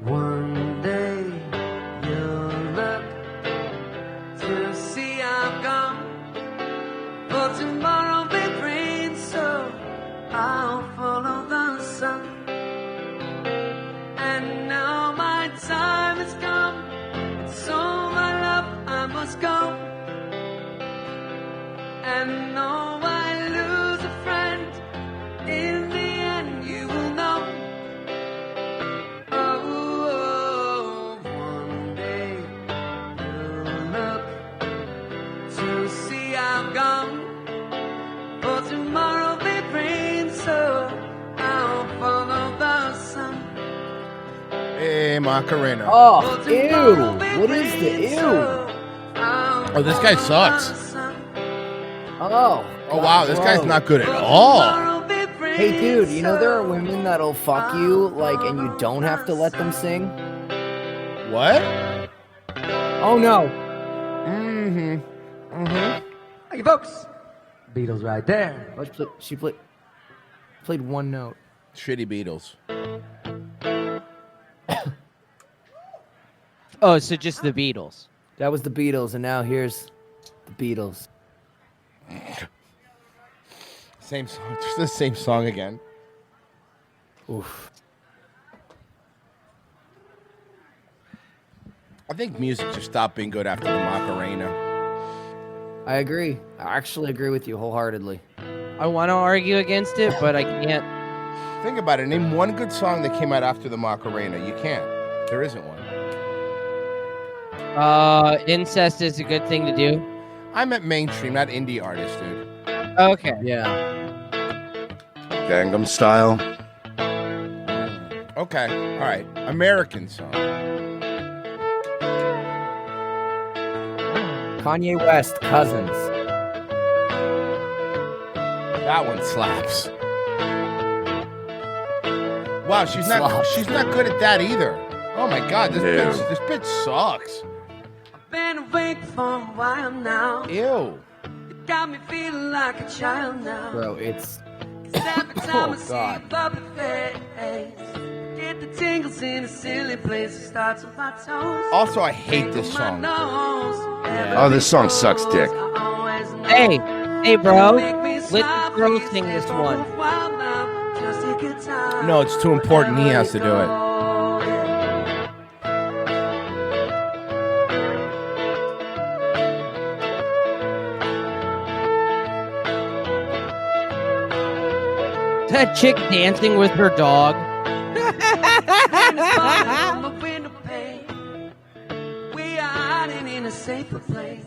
One day you'll look to see I'm gone, but tomorrow may rain, so I'll follow the sun. And now my time has come, and so my love, I must go. And though I lose a friend, in the end you will know. Oh, one day you'll look to see I'm gone, but tomorrow may rain, so I'll follow the sun. Hey, Macarena. Oh, ew. What is the ew? Oh, this guy sucks. Oh. Oh, wow, this guy's not good at all. Hey, dude, you know there are women that'll fuck you, and you don't have to let them sing? What? Oh, no. Hey, folks. Beatles right there. She played one note. Shitty Beatles. Oh, so just the Beatles. That was the Beatles, and now here's the Beatles. Same song, just the same song again. Oof. I think music just stopped being good after the Macarena. I agree. I actually agree with you wholeheartedly. I want to argue against it, but I can't. Think about it. Name one good song that came out after the Macarena. You can't. There isn't one. Incest is a good thing to do. I meant mainstream, not indie artists, dude. Okay. Yeah. Gangnam Style. Okay. All right. American song. Kanye West, Cousins. That one slaps. Wow, she's not good at that either. Oh my God, this bitch sucks. Been awake for a while now. Ew. It got me feeling like a child now. Bro, it's... Every time I Oh, see God. your bubbly face, get the tingles in a silly place. It starts with my toes. Also, I hate this song. Oh, this song sucks dick. Hey, bro. Let the girl sing this one. No, it's too important. He has to do it. That chick dancing with her dog. We are hiding in a safer place.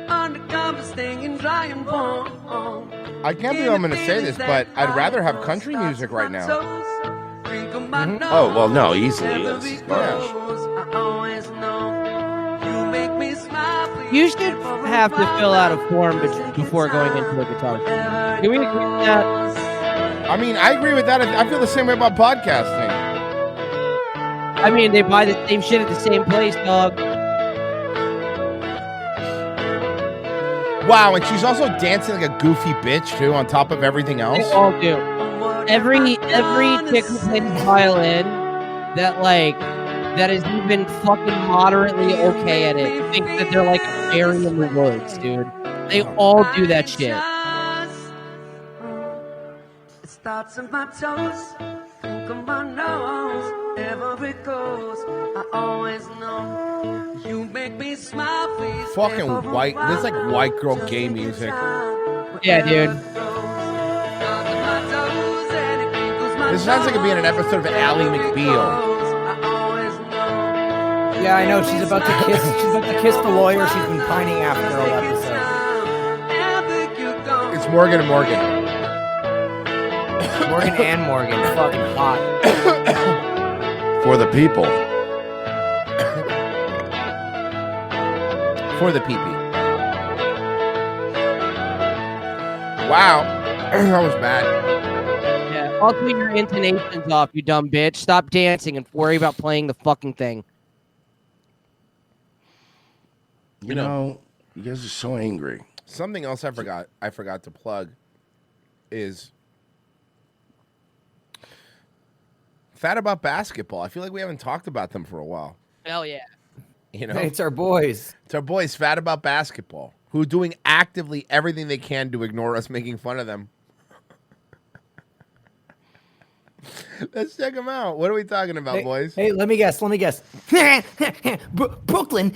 Undercover stinging, dry and warm. I can't believe I'm going to say this, but I'd rather have country music right now. Oh, well, no, easily is. You should have to fill out a form before going into a guitar. Can we agree with that? I mean, I agree with that. I feel the same way about podcasting. I mean, they buy the same shit at the same place, dog. Wow, and she's also dancing like a goofy bitch, too, on top of everything else. They all do. Every chick who plays violin that is even fucking moderately okay at it think that they're like fairy in the woods, dude. They all do that shit. It starts in my toes, think of my nose, ever it goes. I always know you make me smile, please. Fucking white. This is like white girl gay music. Yeah, dude. This sounds like it'd be in an episode of Ally McBeal. Yeah, I know. She's about to kiss. She's about to kiss the lawyer she's been pining after all episode. It's Morgan and Morgan. Morgan and Morgan, fucking hot. For the people. For the pee-pee. Wow. That was bad. Yeah, I'll turn your intonations off, you dumb bitch. Stop dancing and worry about playing the fucking thing. You know, you guys are so angry. Something else I forgot to plug is Fat About Basketball. I feel like we haven't talked about them for a while. Hell yeah. You know, It's our boys. It's our boys, Fat About Basketball, who are doing actively everything they can to ignore us making fun of them. Let's check them out. What are we talking about, boys? Hey, let me guess. Brooklyn,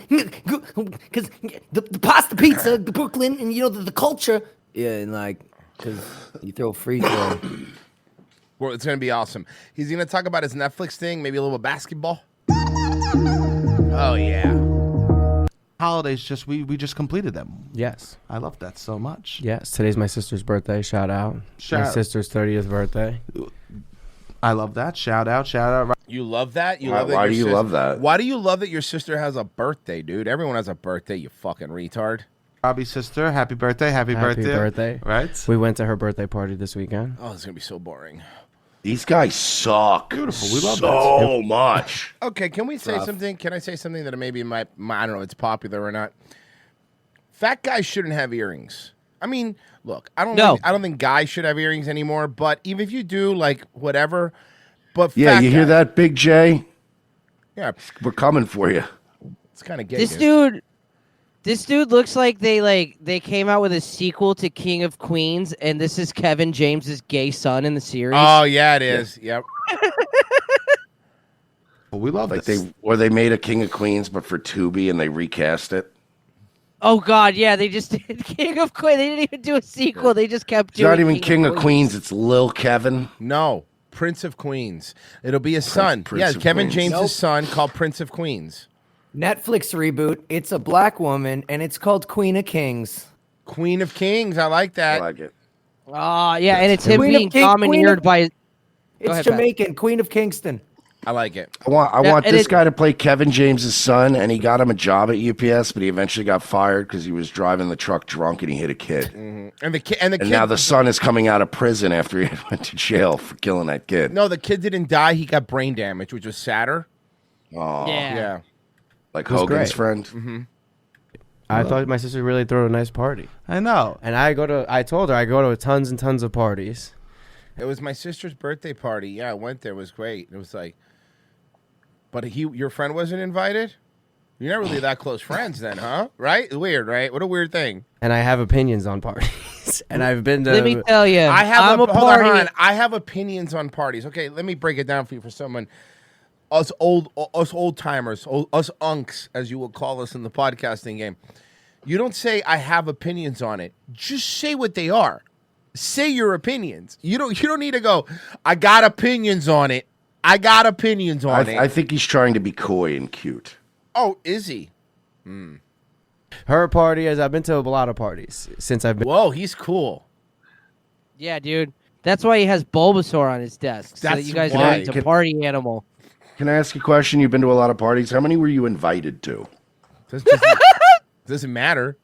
because the pasta pizza, the Brooklyn, and the culture. Yeah, and like, because you throw free throw. Well, it's gonna be awesome. He's gonna talk about his Netflix thing, maybe a little basketball. Oh yeah. Holidays we just completed them. Yes. I love that so much. Yes. Today's my sister's birthday. Shout out. Shout my out. sister's 30th birthday. I love that. Shout out. You love that? Why do you love that? Why do you love that your sister has a birthday, dude? Everyone has a birthday, you fucking retard. Robbie's sister, happy birthday. Happy birthday. Right? We went to her birthday party this weekend. Oh, it's gonna be so boring. These guys suck. Beautiful. We love so much. Okay, can we say something? Can I say something that maybe I don't know, it's popular or not? Fat guys shouldn't have earrings. I mean, look, I don't think guys should have earrings anymore, but even if you do, like, whatever, but Yeah, fat you hear guys. that, Big J? Yeah, We're coming for you. it's kind of gay. This dude looks like they came out with a sequel to King of Queens, and this is Kevin James's gay son in the series. Oh yeah, it is. Yep. Well, we love Like this. they made a King of Queens, but for Tubi, and they recast it. Oh God, yeah, they just did King of Queens. They didn't even do a sequel. They just kept It's doing. not even King of Queens. It's Lil Kevin. No, Prince of Queens. It'll be a son. Prince of Kevin Queens. James' Nope. son called Prince of Queens. Netflix reboot. It's a black woman, and it's called Queen of Kings. Queen of Kings. I like that. I like it. Oh yeah, and it's him Queen of being King- commandeered by. It's ahead, Pat. Jamaican. Queen of Kingston. I like it. I want and this it- guy to play Kevin James's son, and he got him a job at UPS, but he eventually got fired because he was driving the truck drunk and he hit a kid. And the kid. And now the son is coming out of prison after he went to jail for killing that kid. No, the kid didn't die. He got brain damage, which was sadder. Oh, Yeah. like It was Hogan's great. friend. Mm-hmm. I thought my sister really threw a nice party. I know. And I told her I go to tons and tons of parties. It was my sister's birthday party. Yeah, I went there. It was great. It was like, but your friend wasn't invited? You're not really that close friends then, huh? Right? Weird, right? What a weird thing. And I have opinions on parties. And I've been to. Let me tell you, I have I'm a hold on, party. hold on. I have opinions on parties. Okay, let me break it down for you for someone. Us old timers, us unks, as you will call us in the podcasting game. You don't say I have opinions on it. Just say what they are. Say your opinions. You don't need to go, I got opinions on it. I got opinions on it. I think he's trying to be coy and cute. Oh, is he? Her party, as I've been to a lot of parties since I've been. Whoa, he's cool. Yeah, dude. That's why he has Bulbasaur on his desk, so that That's you guys why. know he's a party animal. Can I ask you a question? You've been to a lot of parties. How many were you invited to? Doesn't matter.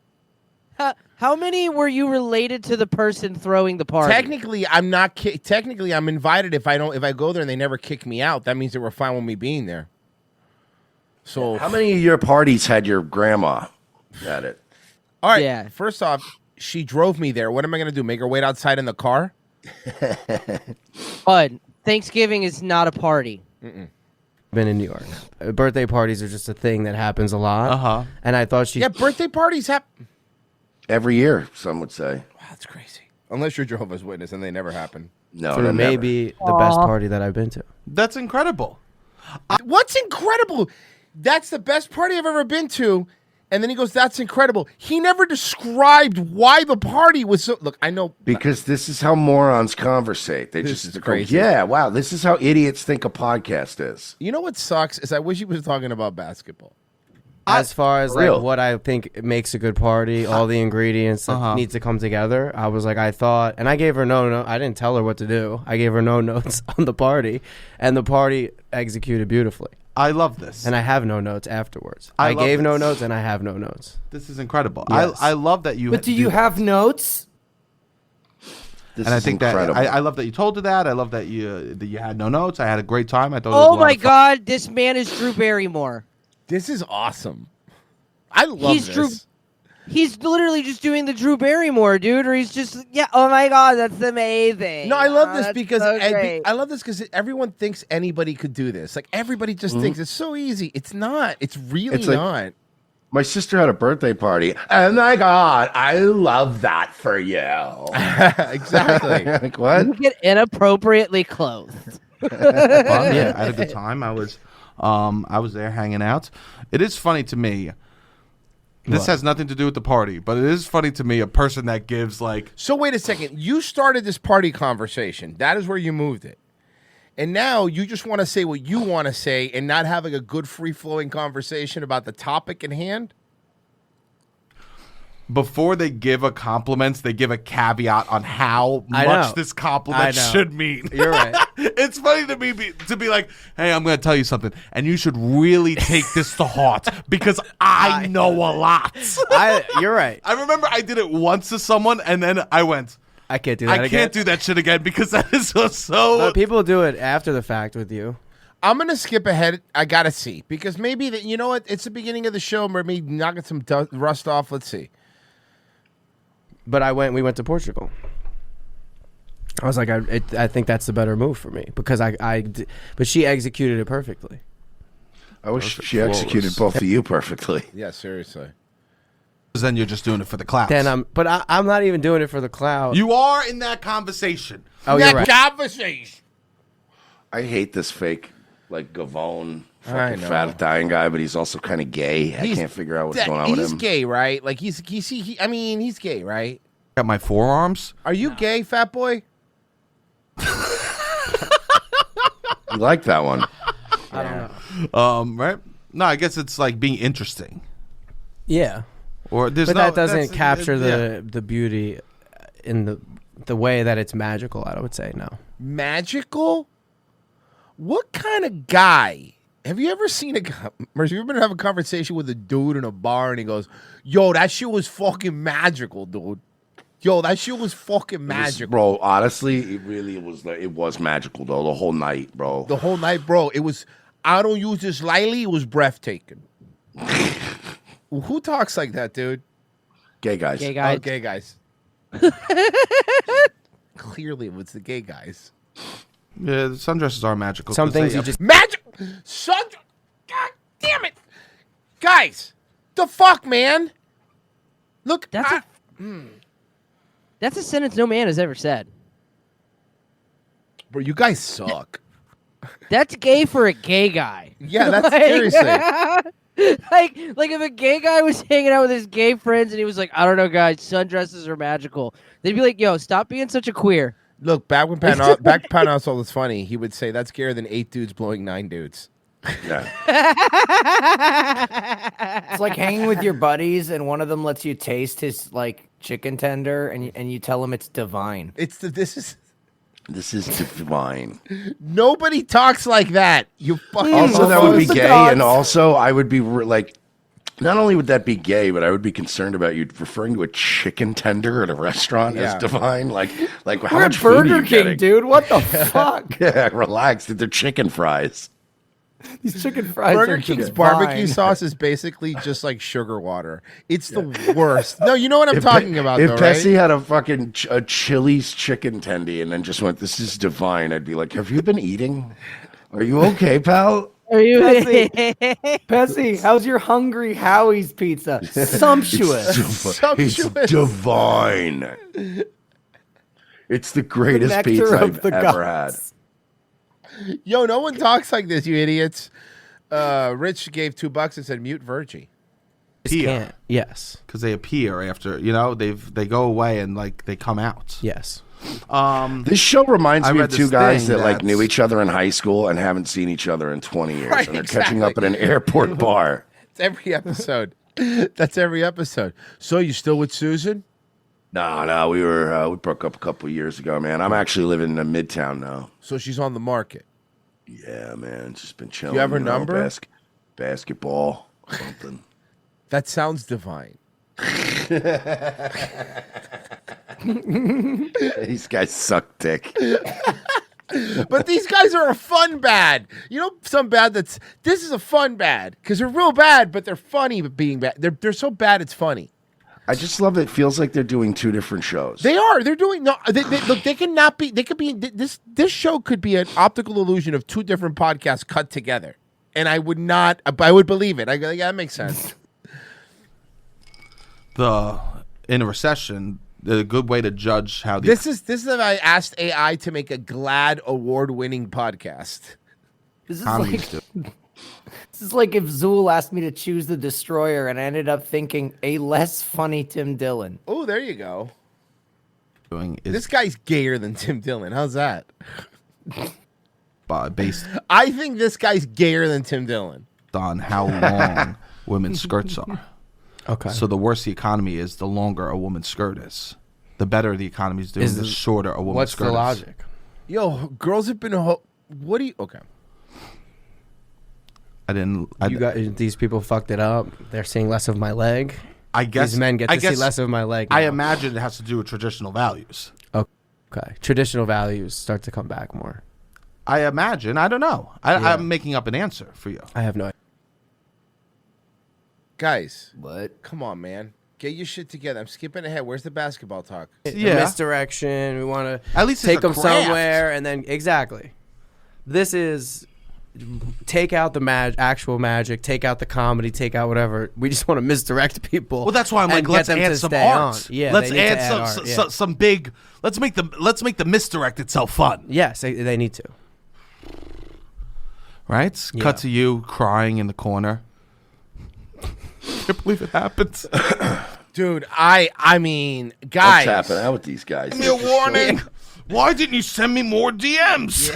How many were you related to the person throwing the party? Technically, I'm not. Technically, I'm invited. If I go there and they never kick me out, that means they were fine with me being there. So How many of your parties had your grandma at it? All right. Yeah. First off, she drove me there. What am I going to do? Make her wait outside in the car? But Thanksgiving is not a party. Been in New York. Birthday parties are just a thing that happens a lot. Uh-huh. And I thought she. Yeah, birthday parties happen. Every year, some would say. Wow, that's crazy. Unless you're Jehovah's Witness and they never happen. No, So no, it may never. be the best party that I've been to. That's incredible. What's incredible? That's the best party I've ever been to. And then he goes, that's incredible. He never described why the party was so. Look, I know. Because this is how morons conversate. They This just is go, crazy. yeah, wow, this is how idiots think a podcast is. You know what sucks is I wish he was talking about basketball. As far as real. like what I think makes a good party, all the ingredients that needs to come together, I was like, I thought, and I gave her no. I didn't tell her what to do. I gave her no notes on the party, and the party executed beautifully. I love this. And I have no notes afterwards. I I love gave no this. notes, and I have no notes. This is incredible. Yes. I love that you. But do you have notes? This and I is think incredible. that I love that you told her that. I love that you had no notes. I had a great time. I thought. It was a Oh lot my of fun. God, this man is Drew Barrymore. This is awesome. I love He's this. Drew. He's literally just doing the Drew Barrymore, dude. Or he's just, yeah. Oh my God, that's amazing. No, I love Oh, this that's because so great. I love this because everyone thinks anybody could do this. Like everybody just thinks it's so easy. It's not. It's really It's like- not. My sister had a birthday party. Oh my God, I love that for you. Exactly. Like, what? You get inappropriately clothed. Fun, yeah, I had a good time. I was there hanging out. It is funny to me. This has nothing to do with the party, but it is funny to me a person that gives like. So wait a second. You started this party conversation. That is where you moved it. And now you just want to say what you want to say and not having a good free-flowing conversation about the topic in hand? Before they give a compliment, they give a caveat on how I much know. this I compliment know. should mean. You're right. It's funny to me to be like, hey, I'm going to tell you something, and you should really take this to heart because I know a lot. You're right. I remember I did it once to someone, and then I went, I can't do that I again. can't do that shit again because that is so. But people do it after the fact with you. I'm going to skip ahead. I got to see. Because maybe, you know what? It's the beginning of the show. Maybe knocking some rust off. Let's see. But we went to Portugal. I was like, I think that's the better move for me because but she executed it perfectly. I wish she executed both of you perfectly. Yeah, seriously. Because then you're just doing it for the clout. Then I'm not even doing it for the clout. You are in that conversation. Oh, you're right. Conversation. I hate this fake, like, Gavone, I fucking know. fat Italian guy, but he's also kind of gay. I can't figure out what's going on with him. He's gay, right? Like, he's gay, right? Got my forearms. Are you gay, fat boy? You like that one? I don't know. Right? No, I guess it's like being interesting. Yeah. Or there's but no, that doesn't that's- capture yeah. the beauty in the way that it's magical. I would say no. Magical? What kind of guy? Have you ever seen a guy? Mercy, you ever been having a conversation with a dude in a bar and he goes, "Yo, that shit was fucking magical, dude. Yo, that shit was fucking magical, Bro, honestly, it really was. It was magical though. The whole night, bro. The whole night, bro. It was. I don't use this lightly. It was breathtaking. Who talks like that, dude? Gay guys. Gay guys. Oh, gay guys. Clearly, it's the gay guys. Yeah, the sundresses are magical. Some 'cause things they- you just Magic. God damn it, guys. The fuck, man. Look, That's a sentence no man has ever said. bro, you guys suck. That's gay for a gay guy. Yeah, that's seriously. like if a gay guy was hanging out with his gay friends and he was like, I don't know, guys, sundresses are magical. They'd be like, yo, stop being such a queer. Look, back when Patton Oswalt was funny, he would say that's scarier than 8 dudes blowing 9 dudes. Yeah. It's like hanging with your buddies, and one of them lets you taste his like chicken tender, and you tell him it's divine. This is divine. Nobody talks like that. You fucking. Also, that would be the gay, gods. and also I would be like, not only would that be gay, but I would be concerned about you referring to a chicken tender at a restaurant as Yeah. divine. Like how We're much at food are Burger you King, getting? dude. What the fuck? Yeah, relax. They're chicken fries. These chicken fries. Burger are King's divine. barbecue sauce is basically just like sugar water. It's the worst. No, you know what I'm talking about, If though, Bessie right? had a fucking a Chili's chicken tendy and then just went, "This is divine," I'd be like, "Have you been eating? Are you okay, pal?" Are you Pessy, how's your Hungry Howie's pizza? Sumptuous. It's divine. It's the greatest nectar pizza of I've the ever had. gods. Yo, no one talks like this, you idiots. Rich gave $2 and said mute Virgie. appear. Yes. Because they appear after, they go away and like they come out. Yes. This show reminds I me read of this two guys thing that like that's- knew each other in high school and haven't seen each other in 20 years, Right, and they're catching up at exactly. an airport bar. It's every episode. That's every episode. So you still with Susan? No, we broke up a couple years ago, man. I'm actually living in Midtown now. So she's on the market. Yeah, man, just been chilling. You have her number? Basketball, something. That sounds divine. These guys suck dick. But these guys are a fun bad. You know, some bad this is a fun bad because they're real bad, but they're funny. But being bad, they're so bad it's funny. I just love it. Feels like they're doing two different shows. They are. They're doing no. Look, they cannot be. They could be. This show could be an optical illusion of two different podcasts cut together, and I would not. I would believe it. Yeah, that makes sense. In a recession, a good way to judge how the This is if I asked AI to make a GLAAD award-winning podcast. This is economy's like doing. this is like if Zool asked me to choose the Destroyer, and I ended up thinking a less funny Tim Dillon. Oh, there you go. Doing is This guy's gayer than Tim Dillon. How's that? based I think this guy's gayer than Tim Dillon. on how long women's skirts are. Okay. So the worse the economy is, the longer a woman's skirt is. The better the economy is doing, the shorter a woman's What's skirt the is. logic? Yo, girls have been. What do you? Okay. These people fucked it up. They're seeing less of my leg. I guess these men get to see less of my leg. I now. imagine it has to do with traditional values. Okay. Traditional values start to come back more. I imagine. I don't know. Yeah. I'm making up an answer for you. I have no idea. Guys, what? Come on, man. Get your shit together. I'm skipping ahead. Where's the basketball talk? Yeah. Misdirection. We want to At least take it's a them craft. somewhere, and then exactly. This is take out the actual magic, take out the comedy, take out whatever. We just want to misdirect people. Well, that's why I'm like, and let's get them add to some stay art. on. Yeah, let's they need to add art, some big. Let's make the misdirect itself fun. Yes, they need to. Right? Yeah. Cut to you crying in the corner. Can't believe it happens. Dude, I mean, guys. What's happening out with these guys? Give me a warning. Why didn't you send me more DMs?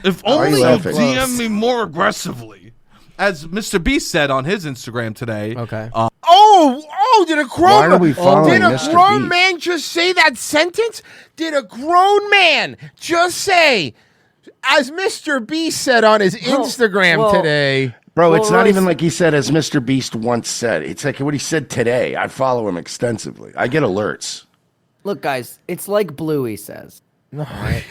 If only you DM me more aggressively. As Mr. Beast said on his Instagram today. Okay. Did a Why are we grown following did a Mr. grown Beast? man just say that sentence? Did a grown man just say, as Mr. Beast said on his Instagram today? Bro, it's not even like he said, as Mr. Beast once said. It's like what he said today. I follow him extensively. I get alerts. Look, guys, it's like Bluey says. Right?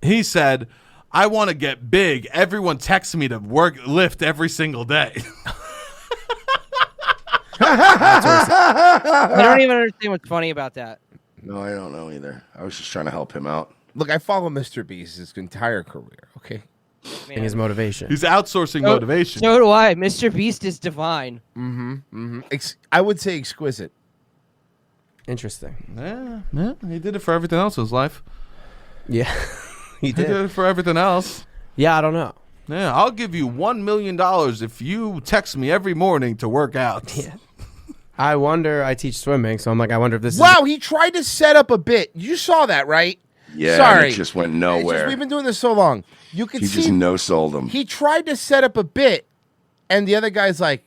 He said, I want to get big. Everyone texts me to lift every single day. I don't even understand what's funny about that. No, I don't know either. I was just trying to help him out. Look, I follow Mr. Beast his entire career, okay? And his motivation. He's outsourcing motivation. So do I. Mr. Beast is divine. I would say exquisite. Interesting. Yeah, he did it for everything else in his life. Yeah, he He did. did it for everything else. Yeah, I don't know. Yeah, I'll give you $1 million if you text me every morning to work out. Yeah. I wonder. I teach swimming, so I'm like, I wonder if this. Wow, he tried to set up a bit. You saw that, right? Yeah, Sorry. it just went It's nowhere. just, we've been doing this so long. You could He see just no-sold him. he tried to set up a bit, and the other guy's like,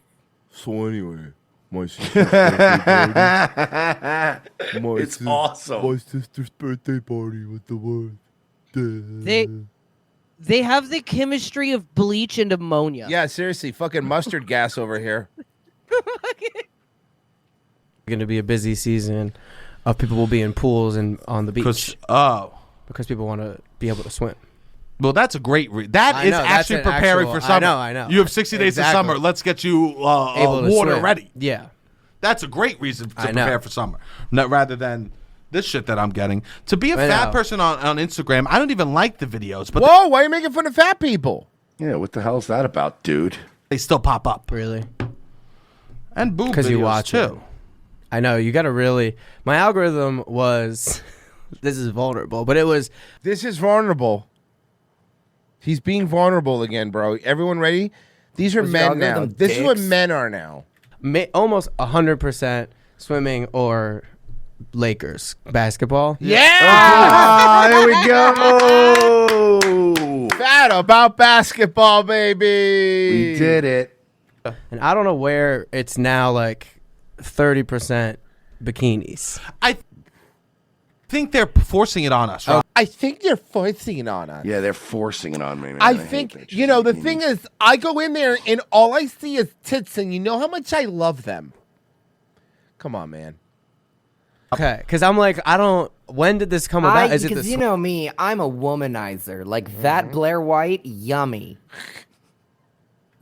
so anyway, my sister's birthday party. It's awesome. My sister's birthday party with the word. They have the chemistry of bleach and ammonia. Yeah, seriously, fucking mustard gas over here. Going to be a busy season of people will be in pools and on the beach. Because people want to be able to swim. Well, that's a great that is actually preparing for summer. I know. You have 60 days of summer. Let's get you Able to water swim. ready. Yeah. That's a great reason to I know. prepare for summer. Rather than this shit that I'm getting. To be a I fat know. person on Instagram, I don't even like the videos. But Whoa, why are you making fun of fat people? Yeah, what the hell is that about, dude? they still pop up. Really? And boob Because videos you watch too. it. I know. You got to really. My algorithm was. This is vulnerable, but it was. This is vulnerable. He's being vulnerable again, bro. Everyone ready? These are Was your men now. algorithm This is what dicks? men are now. Almost 100% swimming or Lakers basketball. Yeah! There we go. Fat about basketball, baby. We did it. And I don't know where it's now like 30% bikinis. I think they're forcing it on us, right? I think they're forcing it on us. Yeah, they're forcing it on me, man. I hate think, that you know, the thing is, I go in there and all I see is tits, and you know how much I love them. Come on, man. Okay, because I'm like, I don't. When did this come about? Is it Because the you know me, I'm a womanizer. Like that Blair White, yummy.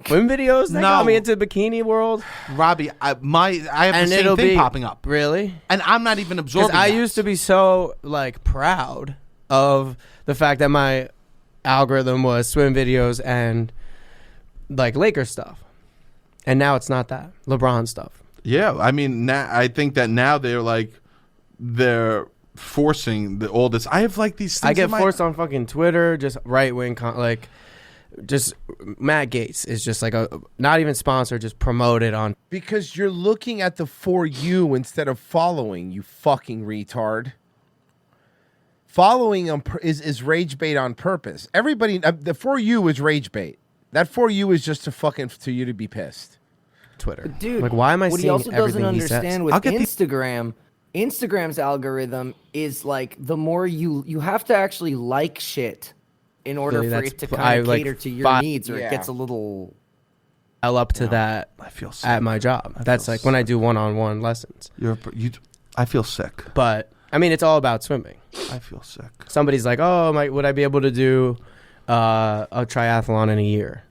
swim videos that No. got me into the bikini world? Robbie, I have And the it'll same thing be popping up. Really? And I'm not even Because absorbing I that. used to be so like proud of the fact that my algorithm was swim videos and like Lakers stuff, and now it's not that LeBron stuff. Yeah, I mean, I think that now they're forcing all this. I have like these things I get in my- forced on fucking Twitter, just right wing, just Matt Gates is just like a not even sponsored, just promoted on. Because you're looking at the For You instead of following, you fucking retard. Following is rage bait on purpose. Everybody, the For You is rage bait. That For You is just to you to be pissed. Twitter. Dude, Like, why am I what he seeing also doesn't everything he says? understand with I'll get Instagram, Instagram's algorithm is like the more you have to actually like shit in order Really, for that's it to I, kind of like, cater to your fi- needs, or Yeah. it gets a little. I'll up to that I feel sick. at my job. That's like when I do one-on-one lessons. I feel sick. But I mean, it's all about swimming. I feel sick. Somebody's like, "Oh, would I be able to do a triathlon in a year?"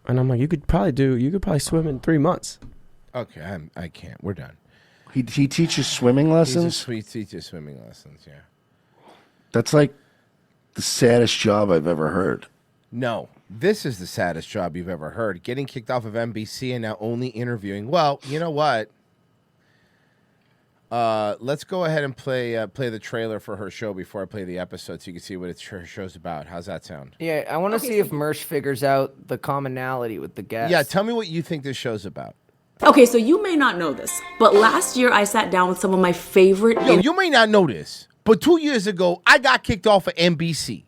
And I'm like, "You could probably swim in 3 months." Okay, I can't. We're done. He teaches swimming lessons? He teaches swimming lessons, yeah. That's like the saddest job I've ever heard. No, this is the saddest job you've ever heard. Getting kicked off of NBC and now only interviewing. Well, you know what? Let's go ahead and play the trailer for her show before I play the episode, so you can see what her show's about. How's that sound? Yeah, I want to see if Mersh figures out the commonality with the guests. Yeah, tell me what you think this show's about. Okay, so you may not know this, but last year I sat down with some of my favorite. Yo, you may not know this, but 2 years ago I got kicked off of NBC.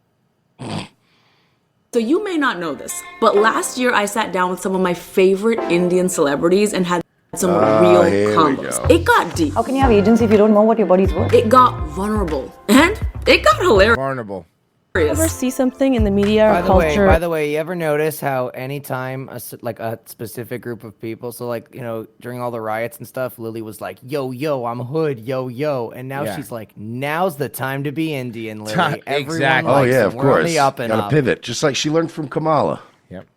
So you may not know this, but last year I sat down with some of my favorite Indian celebrities and had some real combos. It got deep. How can you have agency if you don't know what your body's worth? It got vulnerable, and it got hilarious. Vulnerable. Ever see something in the media or culture? By the way, you ever notice how anytime a specific group of people, so like, during all the riots and stuff, Lily was like, yo, I'm hood, yo, and now she's like, now's the time to be Indian, Lily. Exactly. Oh yeah, of course. Got to pivot, just like she learned from Kamala. Yep.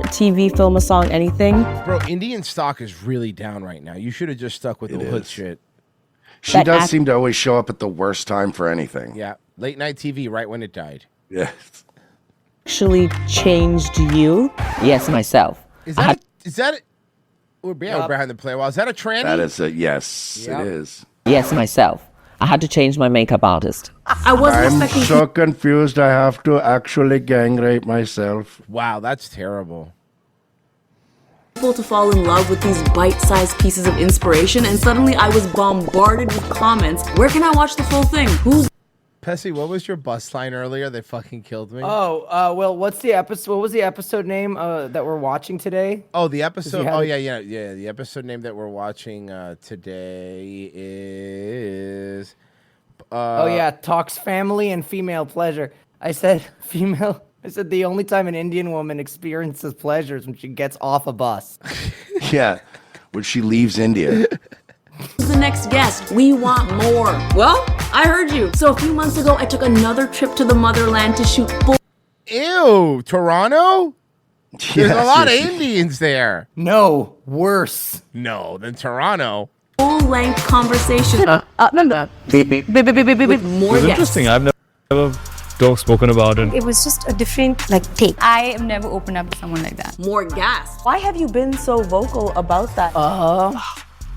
TV, film, a song, anything. Bro, Indian stock is really down right now. You should have just stuck with the hood shit. She does seem to always show up at the worst time for anything. Yeah, late night TV, right when it died. Yeah. Actually changed you? Yes, myself. Is that we're behind the play while. Is that a tranny? That is a yes. It is. Yes, myself. I had to change my makeup artist. I wasn't I'm so confused. I have to actually gang rape myself. Wow, that's terrible. People to fall in love with these bite-sized pieces of inspiration, and suddenly I was bombarded with comments. Where can I watch the full thing? Who's Pessy, what was your bus line earlier? They fucking killed me. Well, what's the episode? What was the episode name that we're watching today? Oh, the episode. Oh, yeah. The episode name that we're watching today is. Talks family and female pleasure. I said female. I said the only time an Indian woman experiences pleasure is when she gets off a bus. Yeah, when she leaves India. Who's the next guest? We want more. Well, I heard you. So a few months ago, I took another trip to the motherland to shoot full. Ew, Toronto? There's a lot of Indians there. No, worse. No, than Toronto. Full-length conversation. With more guests. Interesting. I've never spoken about it. It was just a different take. I have never opened up to someone like that. More gas. Why have you been so vocal about that?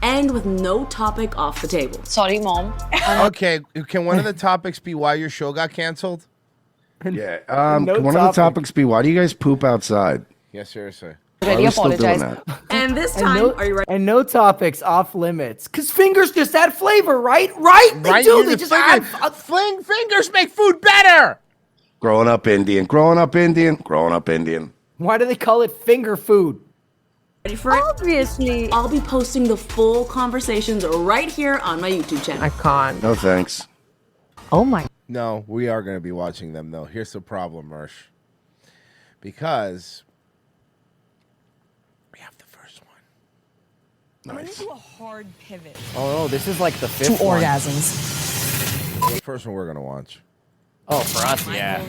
And with no topic off the table. Sorry, Mom. Okay, can one of the topics be why your show got canceled? Yeah. Can one of the topics be why do you guys poop outside? Yeah, seriously. Why are we still doing that? And this time, are you ready? And no topics off limits. Because fingers just add flavor, right? Right? They do. They just add. Fling fingers make food better. Growing up Indian. Why do they call it finger food? Ready for it? Obviously. I'll be posting the full conversations right here on my YouTube channel. I can't. No thanks. Oh my. No, we are going to be watching them, though. Here's the problem, Mersh. Because we have the first one. Nice. A hard pivot. Oh, this is like the fifth Two one. orgasms. The first one we're going to watch. Oh, for us, yeah.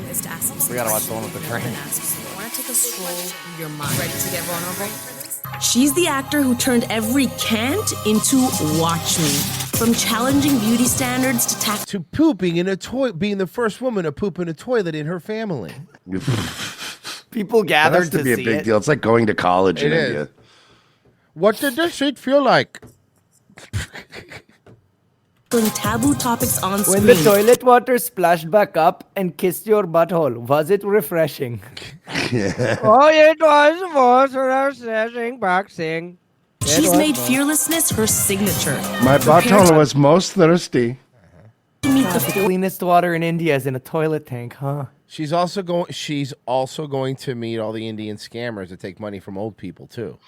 We got to watch the one with the train. Want to take a stroll through your mind? Ready to get vulnerable? She's the actor who turned every can't into watch me. From challenging beauty standards to pooping in a toilet, being the first woman to poop in a toilet in her family. People gathered to be a big deal. It's like going to college in India. What did this shit feel like? taboo topics on screen. When the toilet water splashed back up and kissed your butthole, was it refreshing? Oh, it was refreshing boxing. She's made fearlessness her signature. My butthole was most thirsty. The cleanest water in India is in a toilet tank, huh? She's also going to meet all the Indian scammers that take money from old people too.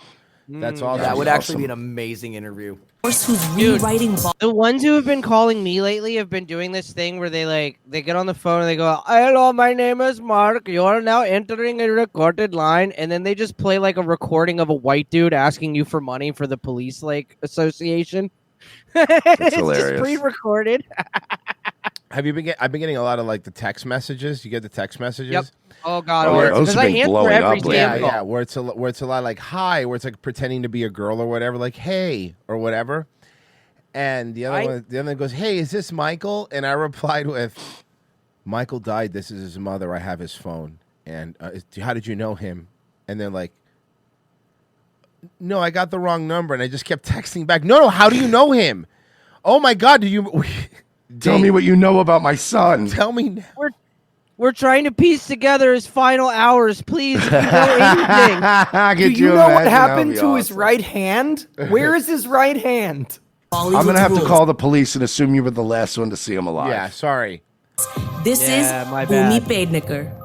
That's awesome. That would actually be an amazing interview. Who's rewriting the ones who have been calling me lately have been doing this thing where they get on the phone and they go, "Hello, my name is Mark. You are now entering a recorded line," and then they just play like a recording of a white dude asking you for money for the police association. It's hilarious. Just pre-recorded. Have you been? I've been getting a lot of like the text messages. You get the text messages. Yep. Oh God! Those have been blowing up. Yeah. Where it's a lot like hi, where it's like pretending to be a girl or whatever, like hey or whatever. And the other one goes, "Hey, is this Michael?" And I replied with, Michael died. This is his mother. I have his phone. And how did you know him? And they're like, no, I got the wrong number. And I just kept texting back. No, how do you know him? Oh my God, do you? Tell me what you know about my son. Tell me now. We're trying to piece together his final hours. Please, if you know anything. Do you know what happened to his right hand? Where is his right hand? I'm going to have to call the police and assume you were the last one to see him alive. Yeah, sorry. This is my Bhumi bad. Pednekar.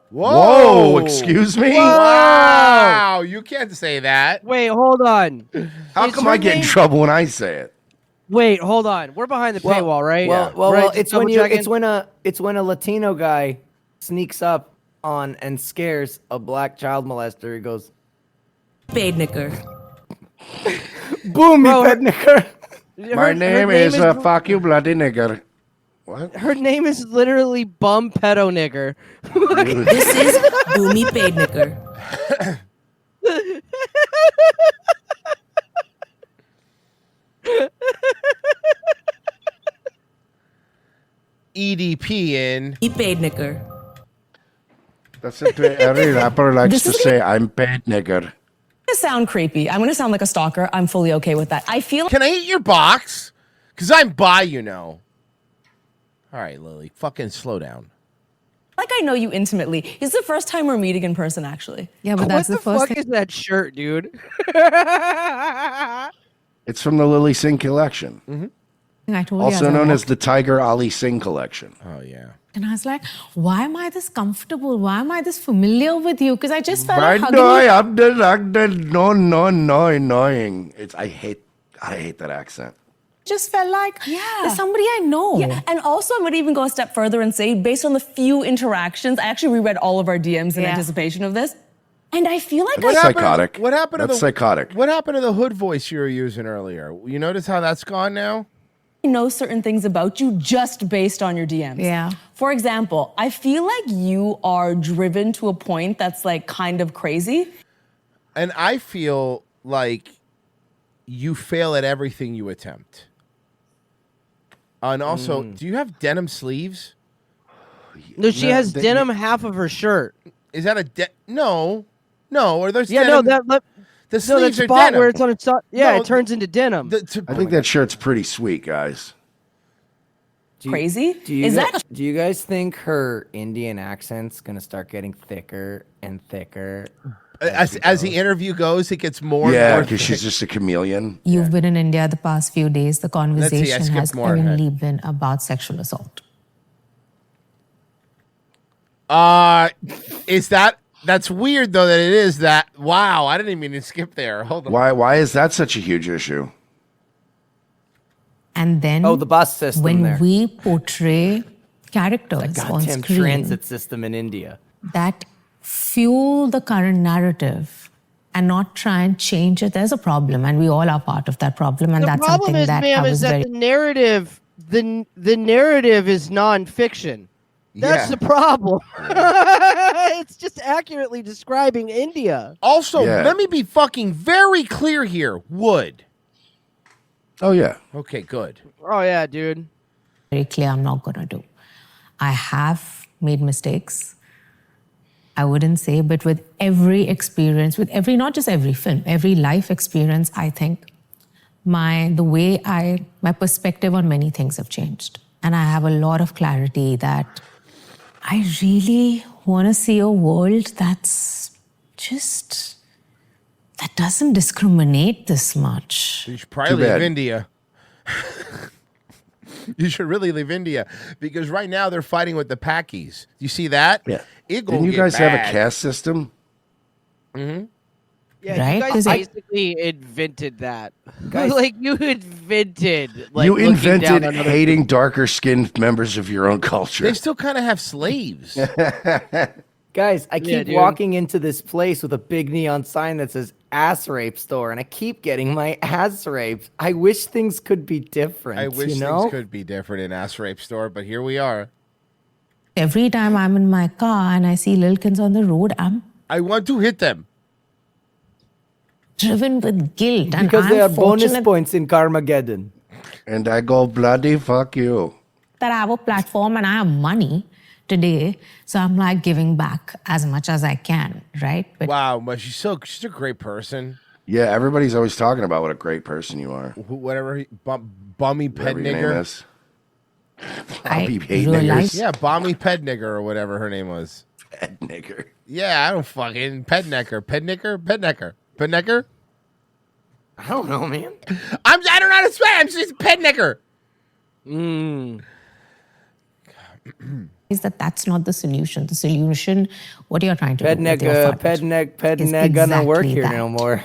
Whoa, excuse me? Wow, you can't say that. Wait, hold on. How Is come her I get in name- trouble when I say it? Wait, hold on. We're behind the paywall, right? Well, Right, just it's when double-checking? it's when a Latino guy sneaks up on and scares a black child molester. He goes, Pedekar. "Boom, Pedekar." My name is fuck you bloody nigger. What? Her name is literally Bum Pedo Nigger. This is Bhumi Pedekar. EDP in. Pedekar. That's it. Every rapper likes to say, I'm paid nigger. To sound creepy. I'm going to sound like a stalker. I'm fully okay with that. I feel. Can I eat your box? Because I'm by, you know. All right, Lily, fucking slow down. Like I know you intimately. It's the first time we're meeting in person, actually. Yeah, but What the fuck is that shirt, dude? It's from the Lily Singh collection. I told you Also as I known as walked- the Tiger Ali Singh collection. Oh, yeah. And I was like, why am I this comfortable? Why am I this familiar with you? Because I just felt Right, like no, hugging you. no, annoying. I hate that accent. Just felt like there's somebody I know. Yeah, and also I'm going to even go a step further and say, based on the few interactions, I actually reread all of our DMs in anticipation of this. And I feel like That's psychotic. What happened to That's psychotic. What happened to the hood voice you were using earlier? You notice how that's gone now? I know certain things about you just based on your DMs. Yeah. For example, I feel like you are driven to a point that's like kind of crazy. And I feel like you fail at everything you attempt. And also, do you have denim sleeves? No, she has denim half of her shirt. Is that a no? Or there's Yeah, denim. no, the no, sleeves that are spot denim. where it's on its No, it turns into denim. I think that shirt's pretty sweet, guys. Crazy? Do you Is guys, that Do you guys think her Indian accent's gonna start getting thicker and thicker? As the interview goes, it gets more and Yeah, more. because she's just a chameleon. You've been in India the past few days. The see, I conversation skipped has more ahead. only been about sexual assault. Is that's weird though that it is that. Wow, I didn't even mean to skip there. Hold on. Why is that such a huge issue? And then The bus system when there. we portray characters on Goddamn screen transit system in India. that fuel the current narrative and not try and change it, there's a problem, and we all are part of that problem. And The that's problem something is, that I ma'am, was is that very the narrative, the narrative is nonfiction. That's Yeah. the problem. It's just accurately describing India. Also, Yeah. let me be fucking very clear here. Wood. Oh, yeah. Okay, good. Oh yeah, dude. very clear I'm not going to do. I have made mistakes. I wouldn't say, but with every experience, with every, not just every film, every life experience, I think my perspective on many things have changed. And I have a lot of clarity that I really want to see a world that's just, that doesn't discriminate this much. You should probably leave India. You should really leave India because right now they're fighting with the Pakis. You see that? Yeah. It Didn't you guys have a caste system? Mm-hmm. Yeah, Right? you guys 'Cause I- basically invented that. Guys- Like you invented. Like, You looking invented down on other hating darker skinned members of your own culture. They still kind of have slaves. Guys, I Yeah, keep dude. walking into this place with a big neon sign that says ass rape store, and I keep getting my ass raped. I wish things could be different. I wish you know? things could be different in ass rape store, but here we are. Every time I'm in my car and I see little kids on the road, I'm I want to hit them. driven with guilt. And Because I'm they are bonus fortunate points in Carmageddon. And I go, bloody fuck you. that I have a platform and I have money today, so I'm like giving back as much as I can, right? But Wow, but she's a great person. Yeah, everybody's always talking about what a great person you are. Whatever, bummy ped Whatever your name nigger. is. Bobby hate realize- niggers. Yeah, Bommy Ped Nigger or whatever her name was. Ped Nigger. Yeah, I don't fucking Ped Necker. Ped Nicker? Ped Necker. Ped Necker? I don't know, man. I don't know how to swear. I'm just Ped Necker. is that that's not the solution. The solution, what you're trying to do with your fund, Pedneck gonna work exactly here that. no more.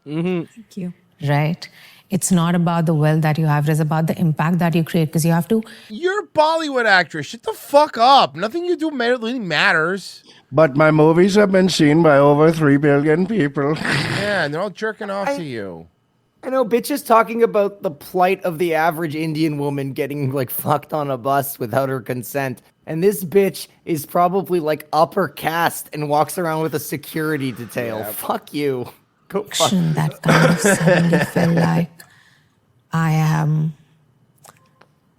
Thank you. Right? It's not about the wealth that you have. It's about the impact that you create because you have to. You're a Bollywood actress. Shut the fuck up. Nothing you do really matters. But my movies have been seen by over 3 billion people. Yeah, and they're all jerking off to you. I know bitches talking about the plight of the average Indian woman getting like fucked on a bus without her consent. And this bitch is probably like upper caste and walks around with a security detail. Yeah. Fuck you. Go fuck. That kind of suddenly felt like I am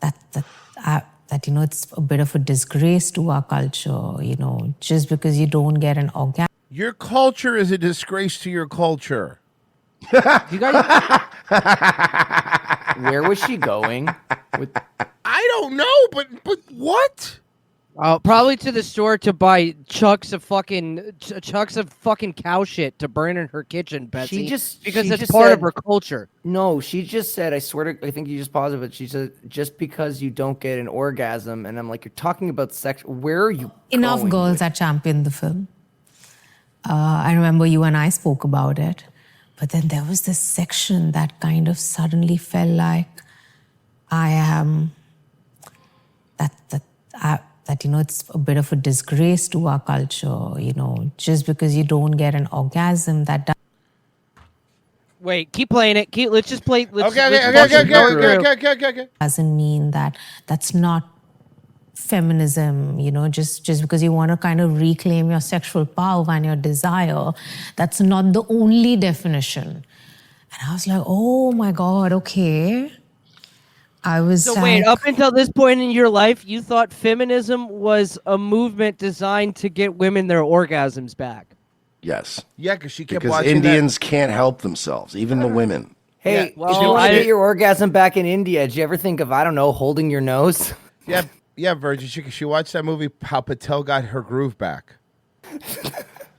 that you know it's a bit of a disgrace to our culture, you know, just because you don't get an orgasm. Your culture is a disgrace to your culture. You guys, Where was she going? I don't know, but what? probably to the store to buy chunks of fucking cow shit to burn in her kitchen, Betsy. Because it's part of her culture. No, she just said, I swear to, I think you just paused it, but she said, just because you don't get an orgasm, and I'm like, you're talking about sex. Where are you? Enough going girls with- that championed the film. I remember you and I spoke about it, but then there was this section that kind of suddenly felt like I am that you know it's a bit of a disgrace to our culture, you know, just because you don't get an orgasm that. Wait, keep playing it. Let's just play. Okay. Doesn't mean that that's not feminism, you know, just because you want to kind of reclaim your sexual power and your desire. That's not the only definition. And I was like, oh my God, okay. I was So like, wait, up until this point in your life, you thought feminism was a movement designed to get women their orgasms back. Yes. Yeah, because she kept Because watching Indians can't help themselves, even the women. Hey, Yeah, if you want to get your orgasm back in India, did you ever think of, I don't know, holding your nose? Yeah, Virgin. She watched that movie, How Patel Got Her Groove Back.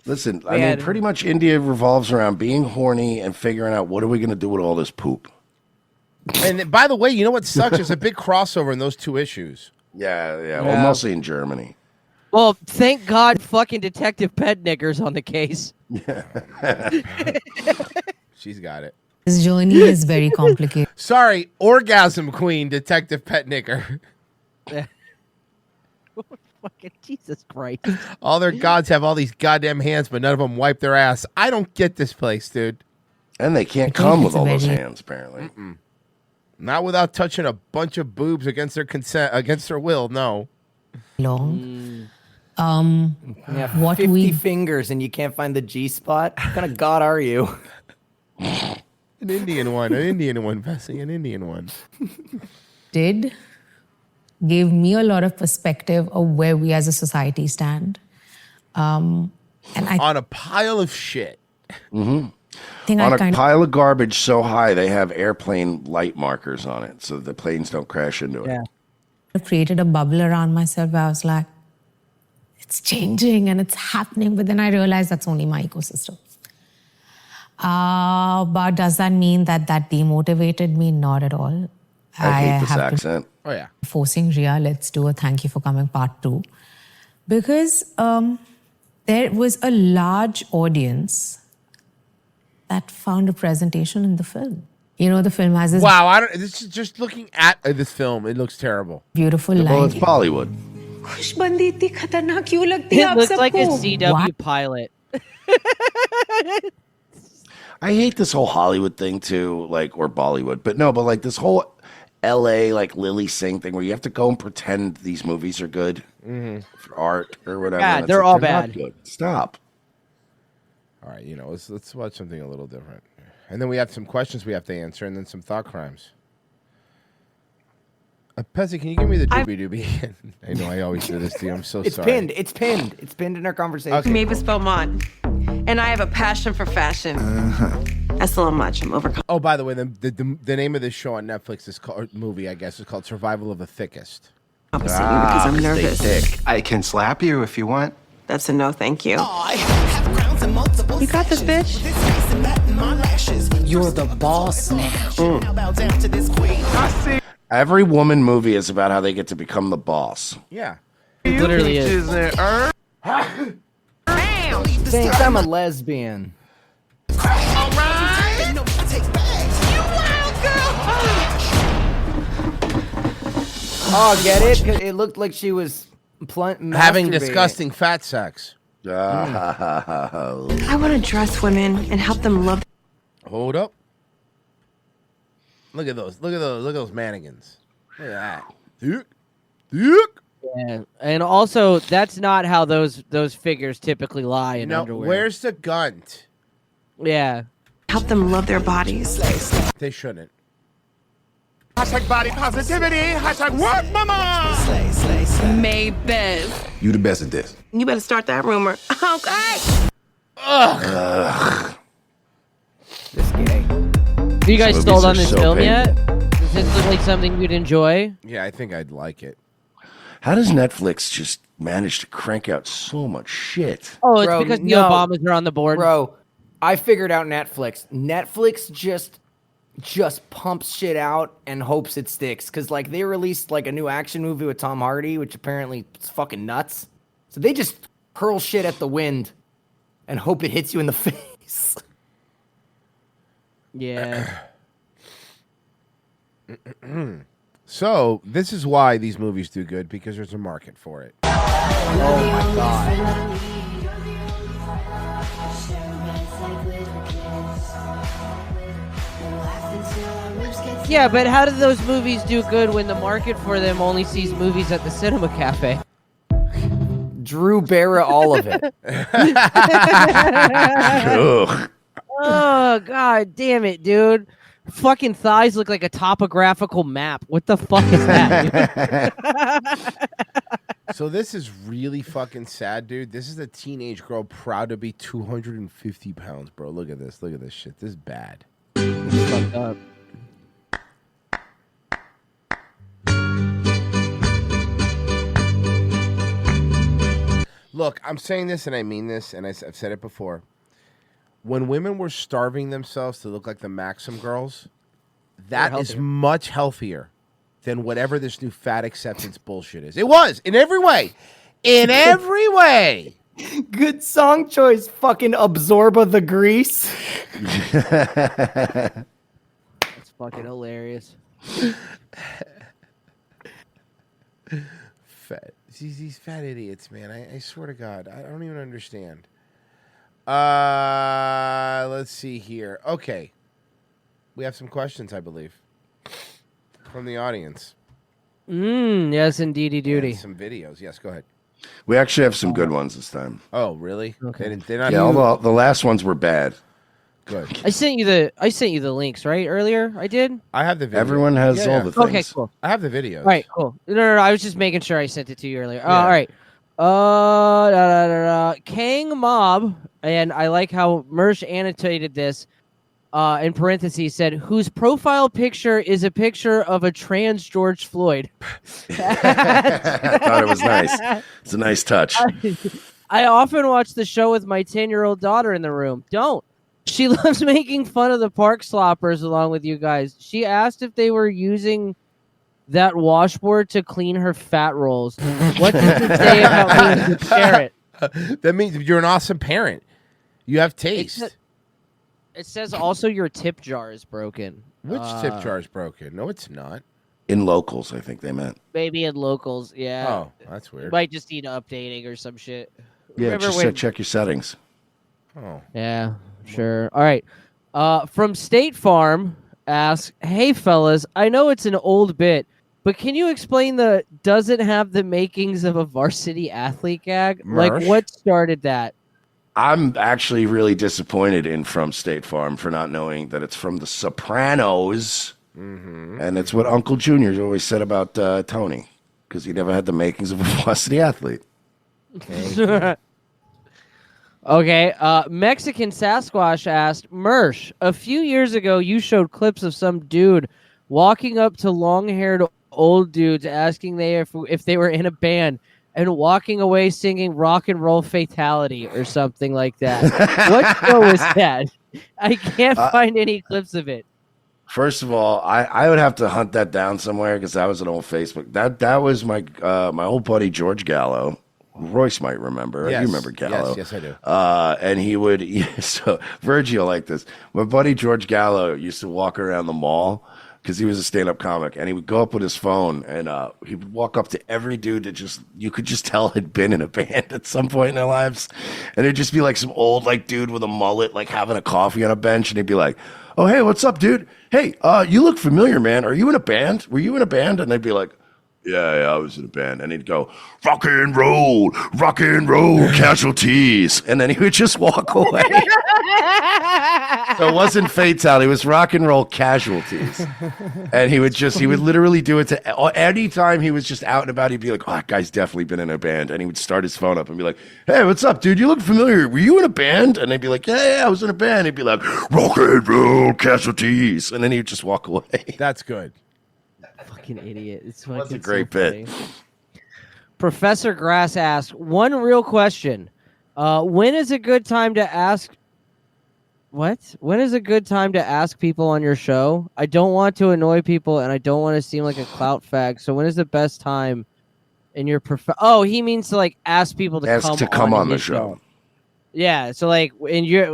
Listen, I mean, pretty much India revolves around being horny and figuring out what are we going to do with all this poop. And by the way, you know what sucks? There's a big crossover in those two issues. Yeah. Well, mostly in Germany. Well, thank God fucking Detective Ped Nigger's on the case. She's got it. this journey is very complicated. Sorry, Orgasm Queen, Detective Pet Nigger. Fucking Jesus Christ. All their gods have all these goddamn hands, but none of them wipe their ass. I don't get this place, dude. And they can't come with all those hands, apparently. Not without touching a bunch of boobs against their consent, against their will. No. Long. Yeah, What 50 fingers and you can't find the G spot? What kind of god are you? An Indian one, Bessie, an Indian one. Did gave me a lot of perspective of where we as a society stand. And I On a pile of shit. Mm-hmm. think On I a kind pile of garbage so high, they have airplane light markers on it so the planes don't crash into it. of created a bubble around myself where I was like, it's changing and it's happening. But then I realized that's only my ecosystem. But does that mean that demotivated me? Not at all. I hate this have to- accent. Oh, yeah. Forcing Ria, let's do a thank you for coming part 2. Because there was a large audience that found a presentation in the film. You know, the film has this Wow, this is just looking at this film. It looks terrible. beautiful Well, line. it's Bollywood. खुशबंदी इतनी खतरनाक क्यों लगती है It आप looks like a सबको? CW pilot. I hate this whole Hollywood thing too, like, or Bollywood, but like this whole LA, like Lily Singh thing where you have to go and pretend these movies are good for art or whatever. Yeah, and it's they're like, all not bad. good. Stop. All right, let's watch something a little different. And then we have some questions we have to answer and then some thought crimes. Pezzy, can you give me the doobie doobie? I know I always do this to you. I'm so It's sorry. pinned. It's pinned. It's pinned in our conversation. Okay, Mavis Beaumont, and I have a passion for fashion. That's a little much. I'm overcome. Oh, by the way, the name of this show on Netflix is called movie. I guess is called Survival of the Thickest. Because I'm nervous. Stay thick. I can slap you if you want. That's a no, thank you. You got this, bitch. You're the boss now. Every woman movie is about how they get to become the boss. Yeah. It literally is. Thanks, I'm a lesbian. Oh, get it? 'Cause it looked like she was Having disgusting fat sex. I want to dress women and help them love. Hold up. Look at those. Look at those. Look at those mannequins. Look at that. Yeah, and also that's not how those figures typically lie in Now, underwear. where's the gunt? Yeah. Help them love their bodies. They shouldn't. Hashtag body positivity. Hashtag work mama. Maybeth. You the best at this. You better start that rumor. Okay. Ugh. You guys These stole movies on are this so film painful. yet? Does this look like something you'd enjoy? Yeah, I think I'd like it. How does Netflix just manage to crank out so much shit? Oh, it's Bro, because the no. Obamas are on the board. Bro, I figured out Netflix. Netflix just pumps shit out and hopes it sticks. Cause like they released like a new action movie with Tom Hardy, which apparently is fucking nuts. So they just hurl shit at the wind and hope it hits you in the face. Yeah. So this is why these movies do good, because there's a market for it. Oh my god. Yeah, but how do those movies do good when the market for them only sees movies at the cinema cafe? Drew Barra, all of it. Ugh. Oh, god damn it, dude. Fucking thighs look like a topographical map. What the fuck is that? So this is really fucking sad, dude. This is a teenage girl proud to be 250 pounds, bro. Look at this. Look at this shit. This is bad. It's fucked up. Look, I'm saying this and I mean this, and I've said it before. When women were starving themselves to look like the Maxim girls, that is much healthier than whatever this new fat acceptance bullshit is. It was, in every way. In every way. Good song choice, fucking Absorba the Grease. That's fucking hilarious. Fat. These fat idiots, man. I swear to God. I don't even understand. Let's see here. Okay. We have some questions, I believe, from the audience. Yes, indeedy duty. And some videos. Yes, go ahead. We actually have some good ones this time. Oh, really? Okay. They're not Yeah, although the last ones were bad. Good. I sent you the links, right? Earlier, I did. I have the video. Everyone has all the things. Okay, cool. I have the videos. All right, cool. No. I was just making sure I sent it to you earlier. Yeah. All right. Kang Mob, and I like how Mersh annotated this. In parentheses, said, whose profile picture is a picture of a trans George Floyd. I thought it was nice. It's a nice touch. I often watch the show with my 10-year-old daughter in the room. Don't. She loves making fun of the park sloppers along with you guys. She asked if they were using that washboard to clean her fat rolls. What does it say about me to share it? That means you're an awesome parent. You have taste. It says also your tip jar is broken. Which tip jar is broken? No, it's not. In locals, I think they meant. Maybe in locals, yeah. Oh, that's weird. It might just need updating or some shit. Yeah, Remember just when- check your settings. Oh. Yeah, sure. All right. From State Farm asks, hey, fellas, I know it's an old bit, but can you explain the doesn't have the makings of a varsity athlete gag? Mersh? Like, what started that? I'm actually really disappointed in From State Farm for not knowing that it's from The Sopranos. And it's what Uncle Junior always said about Tony, because he never had the makings of a varsity athlete. Okay, Mexican Sasquatch asked, Mersh, a few years ago you showed clips of some dude walking up to long-haired old dudes asking if they were in a band and walking away singing Rock and Roll Fatality or something like that. What show was that? I can't find any clips of it. First of all, I would have to hunt that down somewhere because that was an old Facebook. That was my my old buddy George Gallo. Royce might remember. Yes. You remember Gallo? Yes, I do. And he would. So Virgie will like this. My buddy George Gallo used to walk around the mall because he was a stand-up comic, and he would go up with his phone and he would walk up to every dude that you could just tell had been in a band at some point in their lives, and it'd just be like some old dude with a mullet having a coffee on a bench, and he'd be like, "Oh, hey, what's up, dude? Hey, you look familiar, man. Are you in a band? Were you in a band?" And they'd be like, yeah, I was in a band. And he'd go, rock and roll, casualties. And then he would just walk away. So it wasn't fatality, it was rock and roll casualties. And he would literally do it to any time he was just out and about, he'd be like, oh, that guy's definitely been in a band. And he would start his phone up and be like, hey, what's up, dude? You look familiar. Were you in a band? And they'd be like, yeah, I was in a band. He'd be like, rock and roll casualties. And then he'd just walk away. That's good. Fucking idiot. It's a great bit. Professor Grass asked, one real question. When is a good time to ask... What? When is a good time to ask people on your show? I don't want to annoy people, and I don't want to seem like a clout fag. So when is the best time in your Oh, he means to ask people to come on the show. Yeah, so in your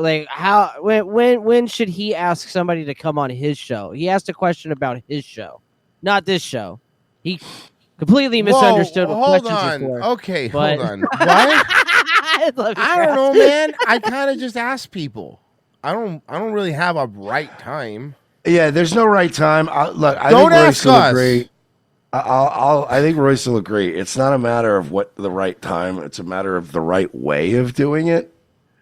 when should he ask somebody to come on his show? He asked a question about his show, not this show. He completely misunderstood what questions were. Okay, hold on. What? I don't know, man. I kind of just ask people. I don't really have a right time. Yeah, there's no right time. I Don't think ask Royce will us. agree. I think Royce will agree. It's not a matter of what the right time. It's a matter of the right way of doing it.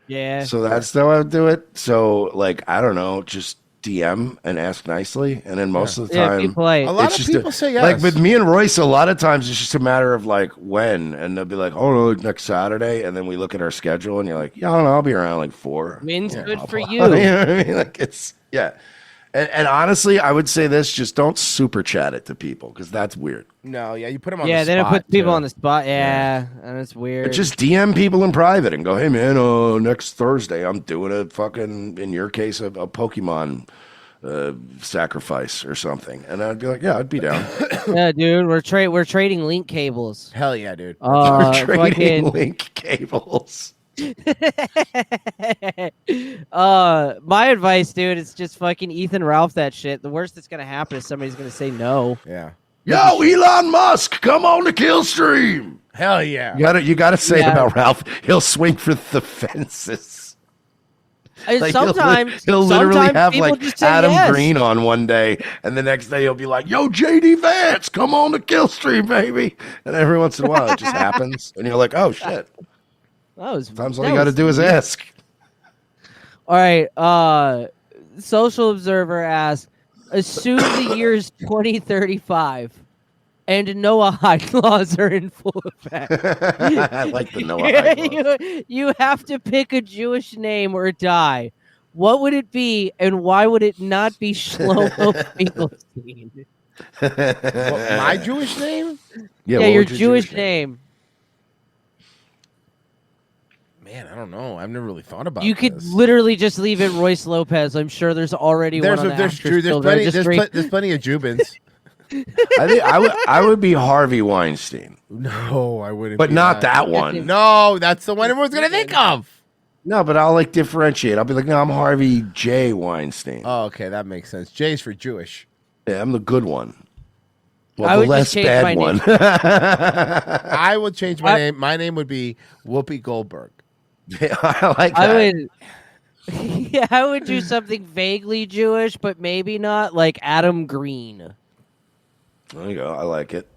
Yeah. So that's how I would do it. So I don't know, just DM and ask nicely, and then most of the time, be polite. A lot of people say yes. Like with me and Royce, a lot of times it's just a matter of when, and they'll be like, "Oh no, next Saturday," and then we look at our schedule, and you're like, "Yeah, I don't know, I'll be around 4." When's good for you? You know what I mean? It's And honestly, I would say this: just don't super chat it to people because that's weird. No, yeah, you put them on the spot. Yeah, then it puts people on the spot. Yeah, and it's weird. But just DM people in private and go, hey, man, next Thursday I'm doing a fucking, in your case, a Pokemon sacrifice or something. And I'd be like, yeah, I'd be down. Yeah, dude, we're trading link cables. Hell yeah, dude. We're trading link cables. My advice, dude, is just fucking Ethan Ralph that shit. The worst that's gonna happen is somebody's gonna say no. Yeah. Yo, Elon Musk, come on the kill stream. Hell yeah. You gotta say about Ralph, he'll swing for the fences. Sometimes he'll literally have people just say Adam yes. Green on one day, and the next day he'll be like, yo, JD Vance, come on the kill stream, baby. And every once in a while it just happens, and you're like, oh shit. Sometimes all you gotta do is ask. All right, Social Observer asks, assume the year is 2035 and Noahide laws are in full effect. I like the Noahide laws. You have to pick a Jewish name or die. What would it be, and why would it not be Shlomo Finkelstein? My Jewish name? Yeah, your Jewish name. Man, I don't know. I've never really thought about You this. could literally just leave it Royce Lopez. I'm sure there's already one on the there's plenty of Jubins. I think I would be Harvey Weinstein. No, I wouldn't. But be not that one. No, that's the one everyone's gonna think of. No, but I'll differentiate. I'll be like, no, I'm Harvey J. Weinstein. Oh, okay, that makes sense. J's for Jewish. Yeah, I'm the good one. Well, I the would less just change bad my name. one. I would change my name. My name would be Whoopi Goldberg. Yeah, I like that. I would do something vaguely Jewish, but maybe not, like Adam Green. There you go. I like it.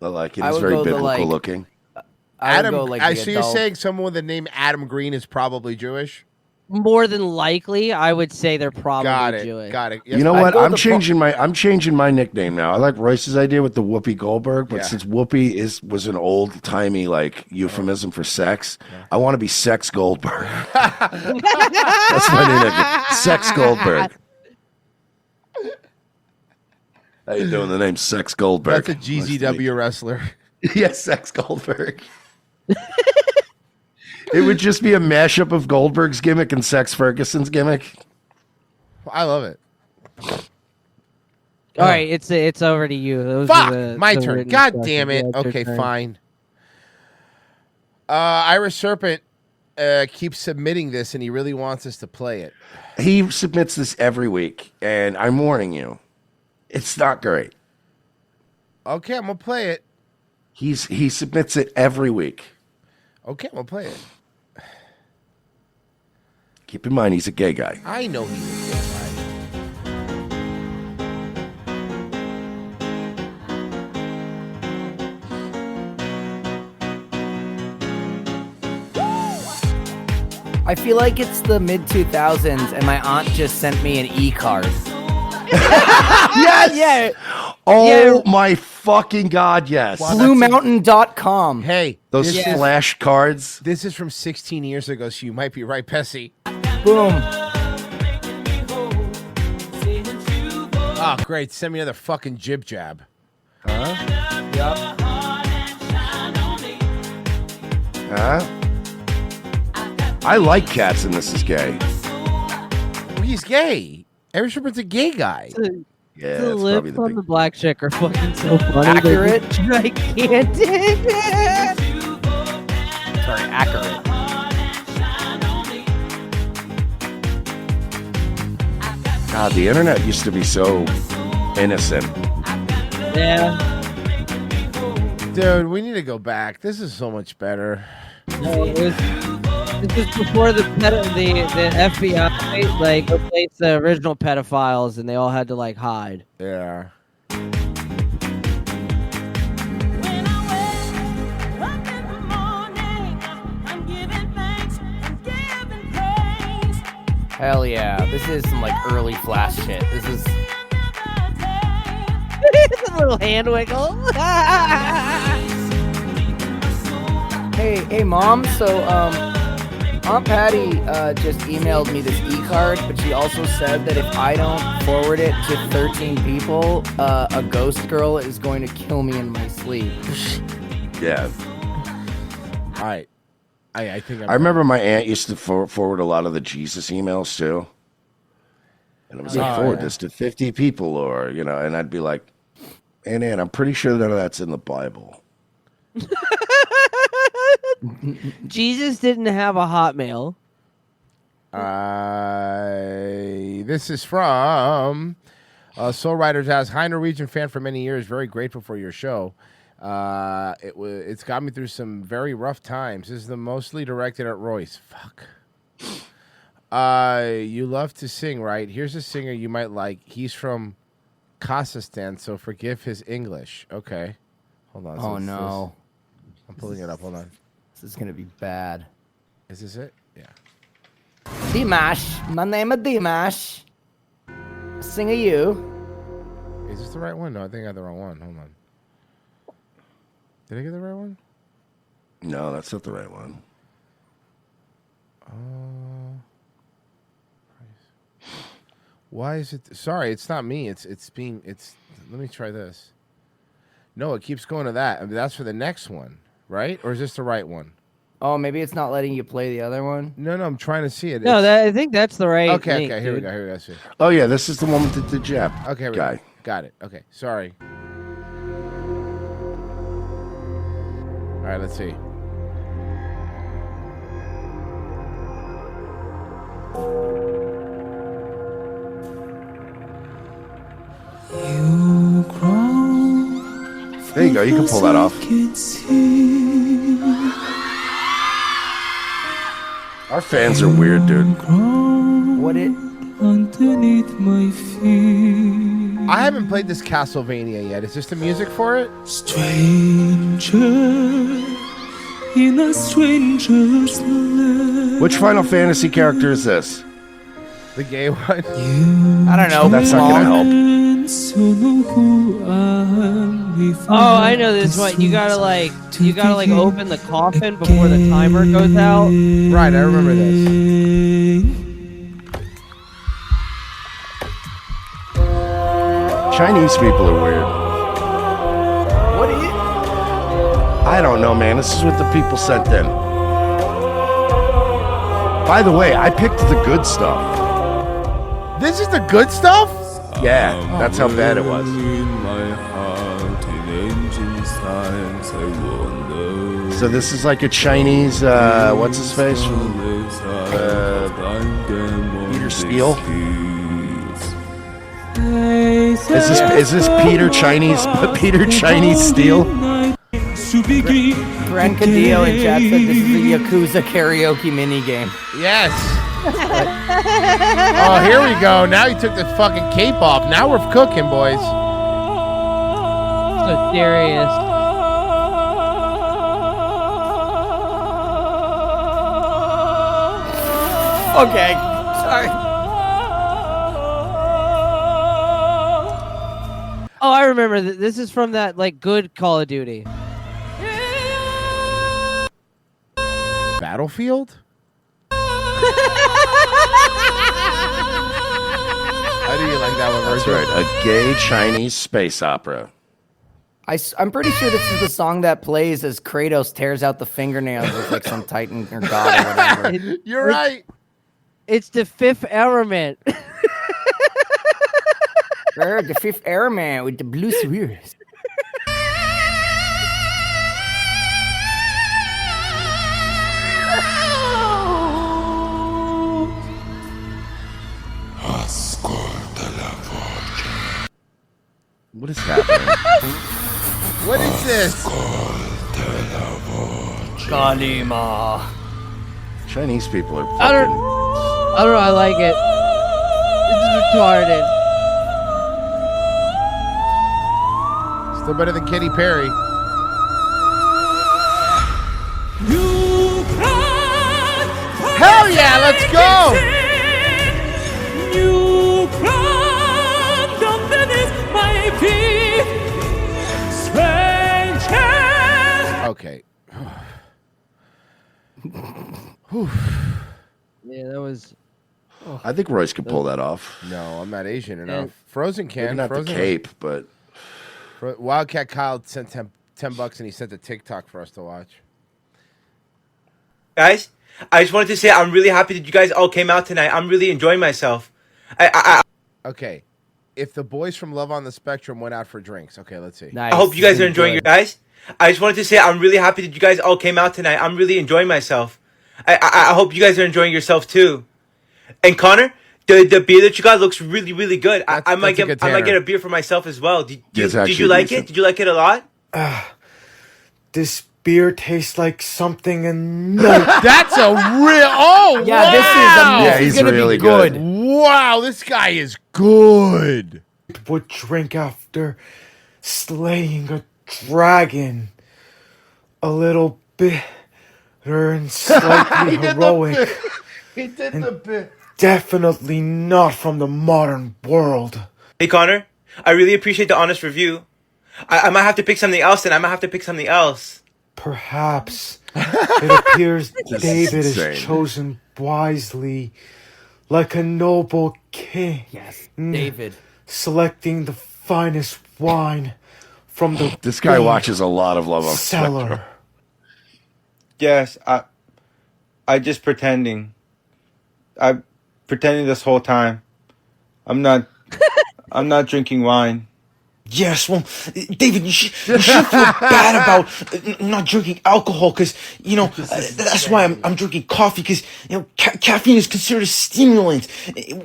I like it. I It's would very go the, biblical looking. I would Adam. go, the so you're adult. saying someone with the name Adam Green is probably Jewish? more than likely, I would say they're probably Jewish. Got it. You know what? I'm changing my nickname now. I like Royce's idea with the Whoopi Goldberg, but since Whoopi was an old timey like euphemism for sex, I want to be Sex Goldberg. That's my new nickname, Sex Goldberg. How you doing? The name Sex Goldberg. That's a GZW wrestler. Yes, Sex Goldberg. It would just be a mashup of Goldberg's gimmick and Sex Ferguson's gimmick. I love it. All right, it's over to you. Those Fuck, are my the turn. written God questions. damn it. Yeah, it's your Okay, turn. fine. Irish Serpent keeps submitting this, and he really wants us to play it. He submits this every week, and I'm warning you, it's not great. Okay, I'm gonna play it. He submits it every week. Okay, I'm gonna play it. Keep in mind, he's a gay guy. I know he's a gay guy. I feel like it's the mid 2000s, and my aunt just sent me an e-card. Yes! Yeah. Oh my fucking god, yes. BlueMountain.com. Hey, those this is- flash cards. This is from 16 years ago, so you might be right, Pessy. Boom. Oh, great. Send me another fucking jib jab. Huh? Yep. Huh? I like Cats and This Is Gay. Well, he's gay. Irish Serpent's a gay guy. Yeah, The that's lips probably the on big. the black chick are fucking so funny. Accurate. They're gigantic. Sorry, accurate. God, the internet used to be so innocent. Yeah. Dude, we need to go back. This is so much better. No, this was before the FBI like replaced the original pedophiles, and they all had to like hide. Yeah. Hell yeah. This is some like early Flash shit. This is. A little hand wiggle. Hey, Mom. So, Aunt Patty just emailed me this e-card, but she also said that if I don't forward it to 13 people, a ghost girl is going to kill me in my sleep. Yeah. All right. I think I remember my aunt used to forward a lot of the Jesus emails too. And it was like, forward this to 50 people, or, you know, and I'd be like, Aunt, I'm pretty sure none of that's in the Bible. Jesus didn't have a Hotmail. This is from Soul Riders as High Norwegian fan for many years. Very grateful for your show. It's got me through some very rough times. This is the mostly directed at Royce. Fuck. You love to sing, right? Here's a singer you might like. He's from Kazakhstan, so forgive his English. Okay. Hold on. Oh, no. I'm pulling it up. Hold on. This is going to be bad. Is this it? Yeah. Dimash. My name is Dimash. Sing a you. Is this the right one? No, I think I got the wrong one. Hold on. Did I get the right one? No, that's not the right one. Why is it? Sorry, it's not me. It's. Let me try this. No, it keeps going to that. I mean, that's for the next one, right? Or is this the right one? Oh, maybe it's not letting you play the other one? No, I'm trying to see it. No, I think that's the right. Okay, link, here we dude. go. Here we go. See. Oh, yeah, this is the one with the jab. Okay, guy. Got it. Okay, sorry. All right, let's see. There you go. You can pull that off. Our fans are weird, dude. What it? I haven't played this Castlevania yet. Is this the music for it? Stranger in a stranger's land. Which Final Fantasy character is this? The gay one. I don't know. That's not gonna help. Oh, I know this one. You gotta like open the coffin before the timer goes out. Right, I remember this. Chinese people are weird. What are you? I don't know, man. This is what the people sent in. By the way, I picked the good stuff. This is the good stuff? Yeah, that's how bad it was. So this is like a Chinese, what's his face from Peter Steele? Is this Peter Chinese Steele? Brent Cadillo in chat said this is a Yakuza karaoke minigame. Yes. Oh, here we go. Now he took the fucking cape off. Now we're cooking, boys. So serious. Okay, sorry. Oh, I remember. This is from that like good Call of Duty. Battlefield? How do you like that one? That's right, a gay Chinese space opera. I'm pretty sure this is the song that plays as Kratos tears out the fingernails with like some Titan or God or whatever. You're right. It's the Fifth Element. The Fifth Airman with the blue spheres. What is happening? What is this? Kalima. Chinese people are I don't fucking... know. I like it. This is retarded. Still better than Katy Perry. Hell yeah, let's go! Okay. Yeah, that was. I think Royce could pull that off. No, I'm not Asian enough. Frozen can. Maybe not Frozen the cape, but... Wildcat Kyle sent $10 and he sent a TikTok for us to watch. Guys, I just wanted to say I'm really happy that you guys all came out tonight. I'm really enjoying myself. Okay. If the boys from Love on the Spectrum went out for drinks. Okay, let's see. I hope you guys are enjoying your guys. I just wanted to say I'm really happy that you guys all came out tonight. I'm really enjoying myself. I hope you guys are enjoying yourself too. And Connor, the beer that you got looks really, really good. I might get a beer for myself as well. Did you like it? Did you like it a lot? This beer tastes like something and That's a real. Oh, yeah, wow. This is gonna really be good. Wow, this guy is good. would drink after slaying a dragon. A little bitter and slightly heroic. He did the bit. Definitely not from the modern world. Hey Connor, I really appreciate the honest review. I might have to pick something else, and I might have to pick something else. Perhaps it appears David is chosen wisely, like a noble king. Yes, David. Selecting the finest wine from the This guy big watches a lot of Love on cellar. Spectrum. Yes, I just pretending. I'm pretending this whole time. I'm not drinking wine. Yes, well, David, you should feel bad about not drinking alcohol because, that's why I'm drinking coffee because, caffeine is considered a stimulant,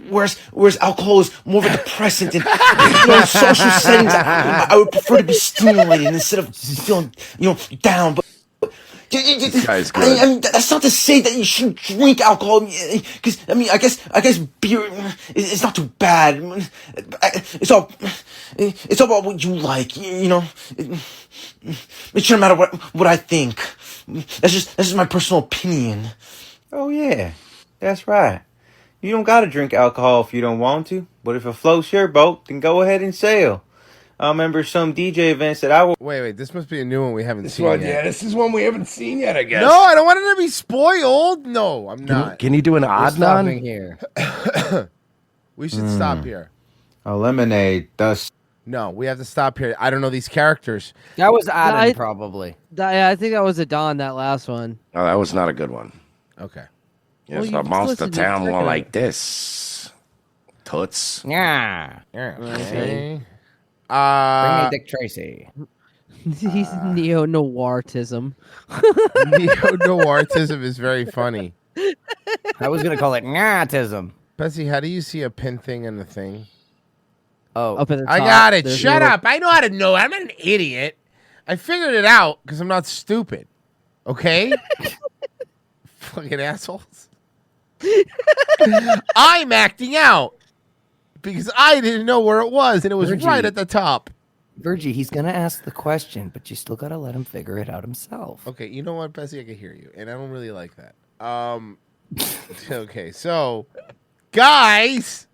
whereas alcohol is more of a depressant. And, in social settings, I would prefer to be stimulated instead of feeling, down. But This guy's good. I mean, that's not to say that you shouldn't drink alcohol, because I guess beer is not too bad. It's all about what you like, It shouldn't matter what I think. That's just my personal opinion. Oh, yeah. That's right. You don't gotta drink alcohol if you don't want to, but if it floats your boat, then go ahead and sail. I remember some DJ events that I was. Wait. This must be a new one we haven't This seen one, yet. yeah, this is one we haven't seen yet, I guess. No, I don't want it to be spoiled. No, I'm not. Can you do an odd stopping non? here. We should stop here. Eliminate the. No, we have to stop here. I don't know these characters. That was Adam, I- probably. I think that was a Don, that last one. Oh, that was not a good one. Okay. Yes, Well, you the just monster listened to town the one second like this. Toots. Yeah. Okay. Bring me Dick Tracy. He's neo-noirtism. Neo-noirtism is very funny. I was going to call it Nyatism. Betsy, how do you see a pin thing in the thing? Oh. Up at the top. I got it. there's Shut little- up. I know how to know. I'm not an idiot. I figured it out because I'm not stupid. Okay? Fucking assholes. I'm acting out because I didn't know where it was and it was Virgie. right at the top. Virgie, he's going to ask the question, but you still got to let him figure it out himself. Okay, you know what, Betsy? I can hear you, and I don't really like that. Okay, so, guys.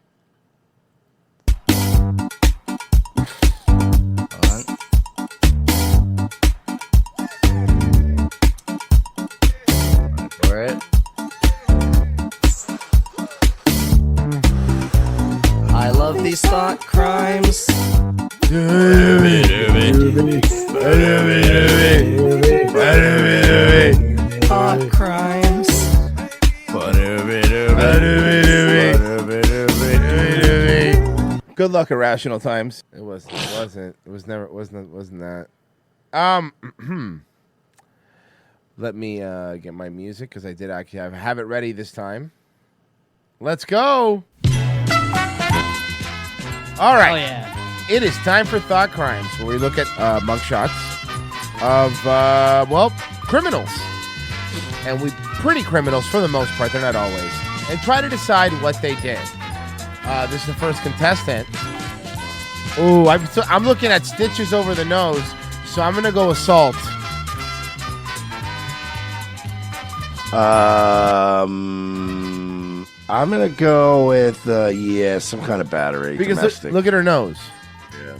For it. I love these thought crimes. Thought crimes. Good luck, Irrational Times. It wasn't. It was never. It wasn't that. Let me get my music because I did actually have it ready this time. Let's go. All right. Oh, yeah. It is time for Thought Crimes, where we look at mugshots of criminals, and pretty criminals for the most part. They're not always, and try to decide what they did. This is the first contestant. Ooh, I'm looking at stitches over the nose, so I'm gonna go assault. I'm gonna go with some kind of battery. Because domestic. look at her nose. Yeah.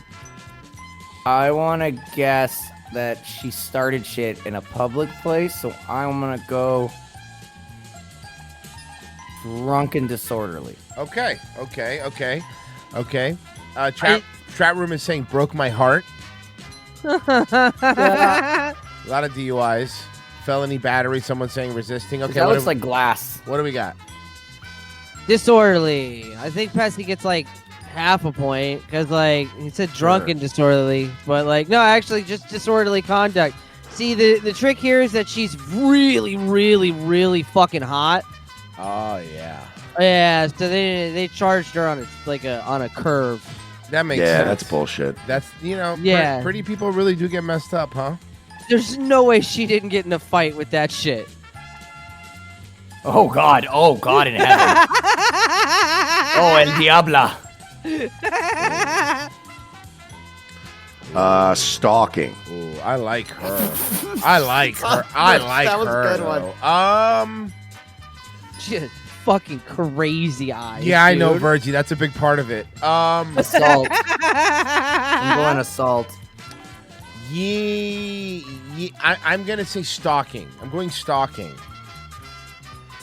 I want to guess that she started shit in a public place, so I'm going to go drunk and disorderly. Okay. Chat room is saying broke my heart. A lot of DUIs, felony battery. Someone saying resisting. Okay, That looks like glass. What do we got? Disorderly. I think Pesky gets like half a point because like he said drunk and disorderly, but like no, actually just disorderly conduct. See, the trick here is that she's really, really, really fucking hot. Oh yeah. Yeah, so they charged her on a curve. That makes sense. That's bullshit. That's Yeah. Pretty people really do get messed up, huh? There's no way she didn't get in a fight with that shit. Oh God in heaven. Oh, El Diabla. Stalking. Ooh, I like her. I like her. I like That was a her. good one. though. She has fucking crazy eyes. Yeah, I know, dude. Virgie. That's a big part of it. Assault. I'm going assault. I'm gonna say stalking. I'm going stalking.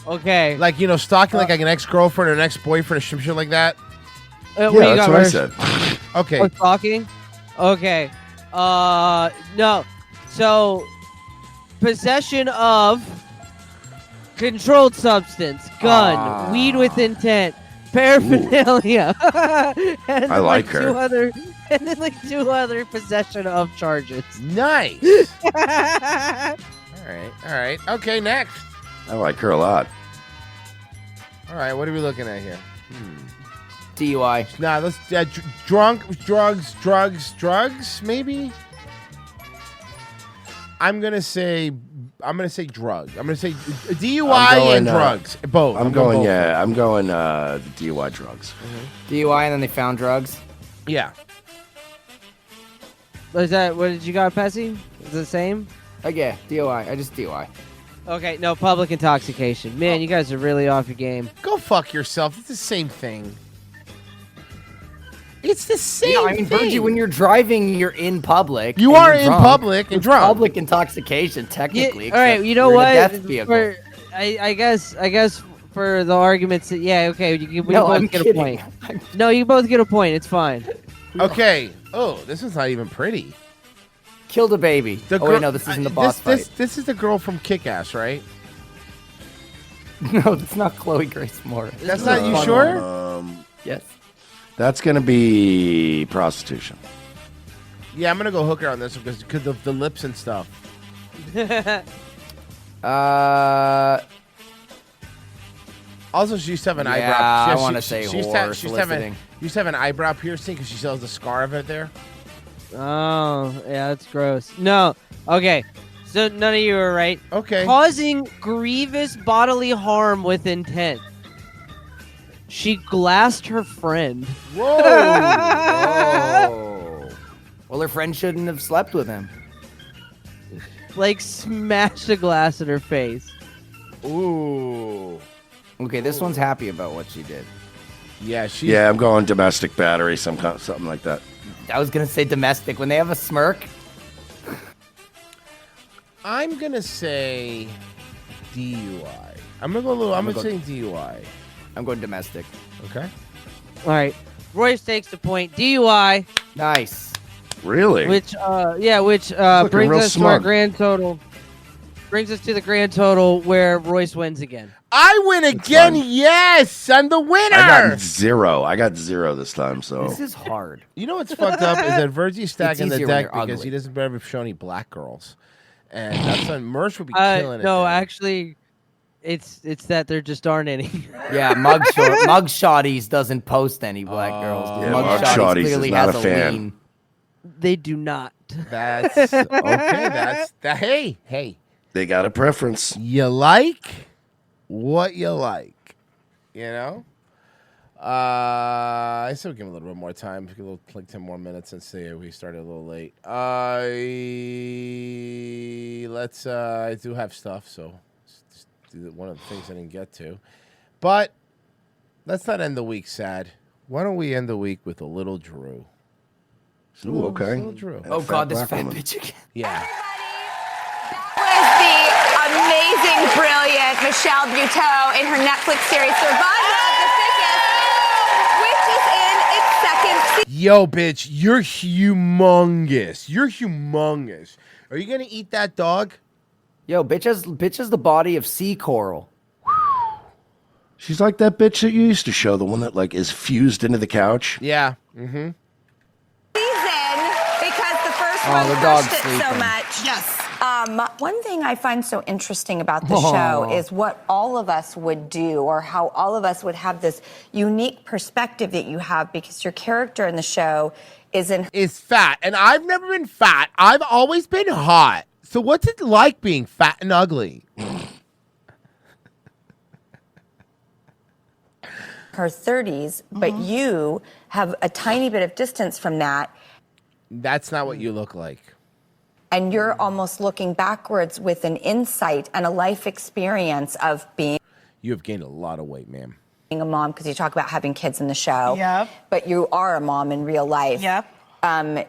Okay. Like stalking like an ex-girlfriend or an ex-boyfriend or some shit like that. What do you got, that's what I Rich? said. Okay. Oh, stalking? Okay. No. So, possession of controlled substance, gun, weed with intent, paraphernalia, and I like her. two other possession of charges. Nice. All right. Okay, next. I like her a lot. All right, what are we looking at here? DUI. Nah, let's drugs, maybe. I'm gonna say drug. I'm gonna say DUI and drugs. Both. I'm going the DUI drugs. DUI and then they found drugs. Yeah. What did you got, Pessy? Is it the same? Yeah, DUI. I just DUI. Okay, no, public intoxication. Man, you guys are really off your game. Go fuck yourself. It's the same thing. It's the same Yeah, I mean, thing. Virgie, when you're driving, you're in public. You and are you're in drunk. public and It's drunk. Public intoxication, technically. All right, except you know you're in what? a death vehicle. I guess for the arguments, we No, both I'm get kidding. a point. No, you both get a point. It's fine. Okay. Oh, this is not even pretty. Kill the baby. Wait, no, this isn't the boss fight. This is the girl from Kick-Ass, right? No, that's not Chloe Grace Moretz. That's not you sure? Yes. That's going to be prostitution. Yeah, I'm gonna go hooker on this one because of the lips and stuff. Also, she used to have an eyebrow. I want to say she used whore, she used to have an eyebrow piercing because she sells the scar of it there. Oh, yeah, that's gross. No. Okay. So none of you are right. Okay. Causing grievous bodily harm with intent. She glassed her friend. Whoa. Whoa. Well, her friend shouldn't have slept with him. Like, smashed a glass in her face. Ooh. Okay, this one's happy about what she did. Yeah, she. Yeah, I'm going domestic battery, something like that. I was gonna say domestic. When they have a smirk, I'm gonna say DUI. I'm gonna go a little. I'm gonna say DUI. I'm going domestic. Okay. All right. Royce takes the point. DUI. Nice. Really? Which brings real us to our smart. grand total. Brings us to the grand total where Royce wins again. I win again. Yes, I'm the winner. I got 0. I got 0 this time. So This is hard. You know what's fucked up is that Virgie's stacking the easier when deck you're because ugly. he doesn't ever show any black girls, and that's when Merch would be killing it. No, there. actually, it's that there just aren't any. Yeah, Mugshotties doesn't post any black girls. Yeah, Mugshotties Mugshotties is clearly not has a fan. lean. They do not. That's okay. That's that. Hey. they got a preference. You like what you like, you know. I still give him a little bit more time. A little, like 10 more minutes, and see. We started a little late. Let's. I do have stuff, so just do one of the things I didn't get to. But let's not end the week sad. Why don't we end the week with a little Drew? Ooh, okay. Little Drew. And a Oh fat God, this black fat woman. bitch again. Yeah. Was the amazing, brilliant Michelle Buteau in her Netflix series Survival of the Fittest, which is in its second season. Yo, bitch, you're humongous. You're humongous. Are you gonna eat that dog? Yo, bitch has the body of sea coral. She's like that bitch that you used to show, the one that like is fused into the couch. Yeah. Mm-hmm. Because the first Oh, one the dog's pushed it so sleeping. much. Yes. One thing I find so interesting about the Oh. show is what all of us would do, or how all of us would have this unique perspective that you have, because your character in the show is fat, and I've never been fat. I've always been hot. So what's it like being fat and ugly? her 30s, but you have a tiny bit of distance from that, That's not what you look like. and you're almost looking backwards with an insight and a life experience of being You have gained a lot of weight, ma'am. a mom, because you talk about having kids in the show. Yep. But you are a mom in real life. Yep.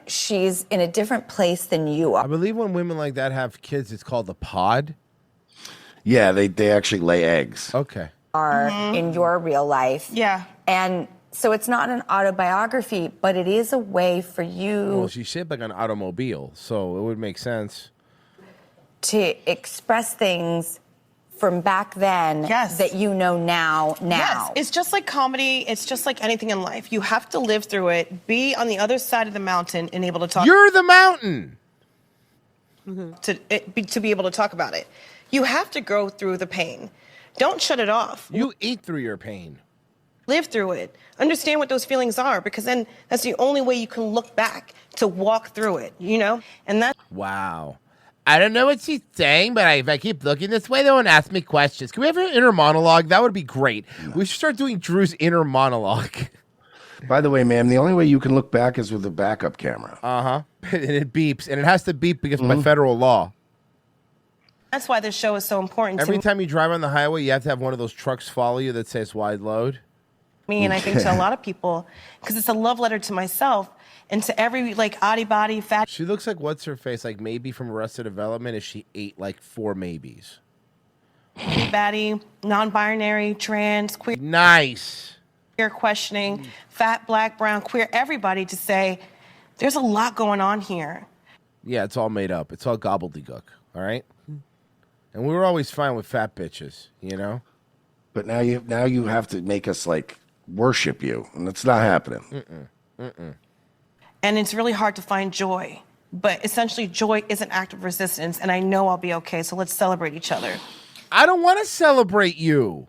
She's in a different place than you I are. believe when women like that have kids, it's called the pod. Yeah, they actually lay eggs. Okay. In your real life. Yeah. And so it's not an autobiography, but it is a way for you Well, she's shaped like an automobile, so it would make sense. to express things from back then that you know now. Yes, it's just like comedy. It's just like anything in life. You have to live through it, be on the other side of the mountain, and able to talk. You're the mountain. To be able to talk about it. You have to go through the pain. Don't shut it off. You eat through your pain. Live through it. Understand what those feelings are, because then that's the only way you can look back to walk through it, you know? And that. Wow. I don't know what she's saying, but if I keep looking this way, they won't ask me questions. Can we have an inner monologue? That would be great. We should start doing Drew's inner monologue. By the way, ma'am, the only way you can look back is with a backup camera. Uh-huh. And it beeps. And it has to beep because by federal law. That's why this show is so important Every to time you drive on the highway, you have to have one of those trucks follow you that says wide load. me, and I think to a lot of people, because it's a love letter to myself and to every like oddie body fat. She looks like what's her face, like maybe from Arrested Development, if she ate like 4 maybes. Baddie, non-binary, trans, queer. Nice. Queer questioning, fat, black, brown, queer, everybody to say, there's a lot going on here. Yeah, it's all made up. It's all gobbledygook. All right. And we were always fine with fat bitches, you know. But now you have to make us like worship you, and it's not happening. And it's really hard to find joy. But essentially, joy is an act of resistance, and I know I'll be okay, so let's celebrate each other. I don't want to celebrate you.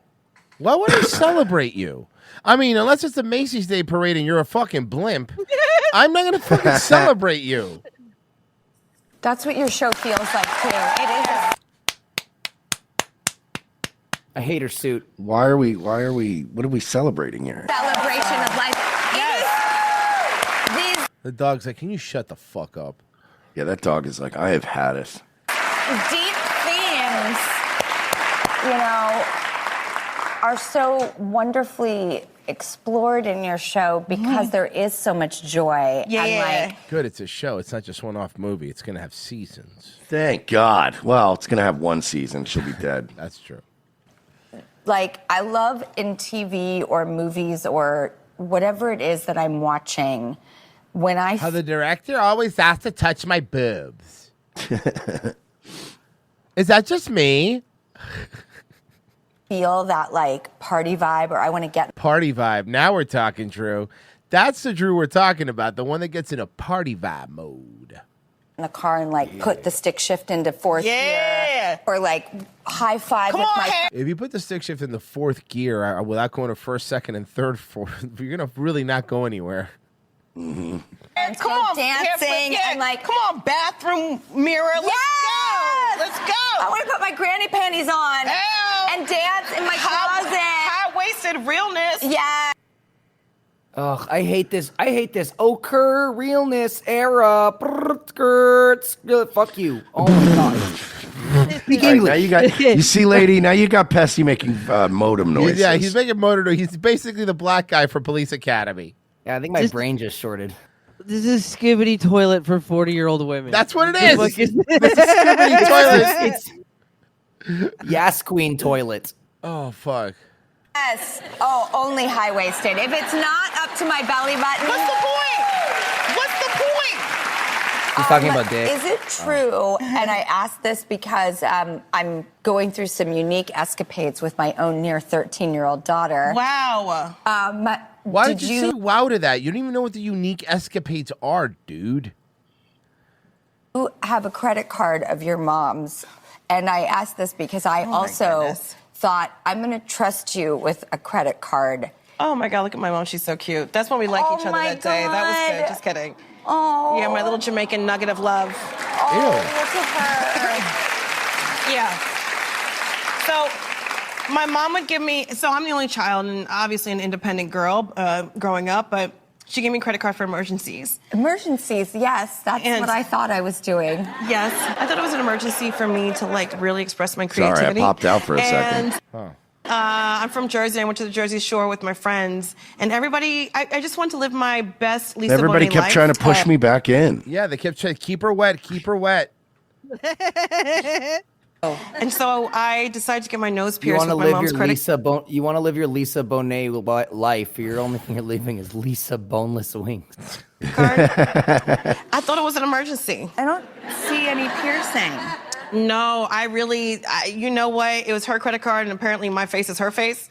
Why would I celebrate you? I mean, unless it's the Macy's Day Parade and you're a fucking blimp, I'm not going to fucking celebrate you. That's what your show feels like, too. It is. I hate her suit. What are we celebrating here? Celebration of life. The dog's like, can you shut the fuck up? Yeah, that dog is like, I have had it. Deep themes, are so wonderfully explored in your show because there is so much joy. Yeah. Good, it's a show. It's not just one-off movie. It's going to have seasons. Thank God. Well, it's going to have 1 season. She'll be dead. That's true. I love in TV or movies or whatever it is that I'm watching, when I How the director always has to touch my boobs. Is that just me? feel that party vibe, or I want to get Party vibe. Now we're talking, Drew. That's the Drew we're talking about. The one that gets in a party vibe mode. in the car and put the stick shift into fourth gear, or high five with my. If you put the stick shift in the 4th gear without going to 1st, 2nd, and 3rd, 4th, you're gonna really not go anywhere. And come on, dancing and come on, bathroom mirror. Let's go. Let's go. I want to put my granny panties on and dance in my closet. High-waisted realness. Yeah. Ugh, I hate this. Ochre realness era. Skirts. Fuck you. Oh my god. Speak English. Now you see, lady. Now you got Pesty making modem noises. Yeah, he's making modem noises. He's basically the black guy for Police Academy. Yeah, I think my brain just shorted. This is Skibbity toilet for 40-year-old women. That's what it is. This is Skibbity toilet. It's Yas Queen toilet. Oh fuck. Yes. Oh, only high-waisted. If it's not up to my belly button. What's the point? What's the point? He's talking about dick. Is it true? And I ask this because I'm going through some unique escapades with my own near 13-year-old daughter. Wow. Why did you say wow to that? You don't even know what the unique escapades are, dude. You have a credit card of your mom's. And I ask this because I also thought, I'm going to trust you with a credit card. Oh my God, look at my mom. She's so cute. That's when we liked each other that day. That was good. Just kidding. Oh. Yeah, my little Jamaican nugget of love. Oh, look at her. Yeah. So my mom would give me, so I'm the only child and obviously an independent girl growing up, but she gave me a credit card for emergencies. Emergencies, yes. That's what I thought I was doing. Yes. I thought it was an emergency for me to really express my creativity. Sorry, I popped out for a second. I'm from Jersey. I went to the Jersey Shore with my friends, and everybody. I just want to live my best Lisa Everybody Bonet kept life. trying to push me back in. Yeah, they kept trying to keep her wet, keep her wet. And so I decided to get my nose You pierced want to with my live mom's your credit. You want to live your Lisa Bonet life. Your only thing you're leaving is Lisa Boneless Wings. I thought it was an emergency. I don't see any piercing. No, you know what? It was her credit card, and apparently my face is her face.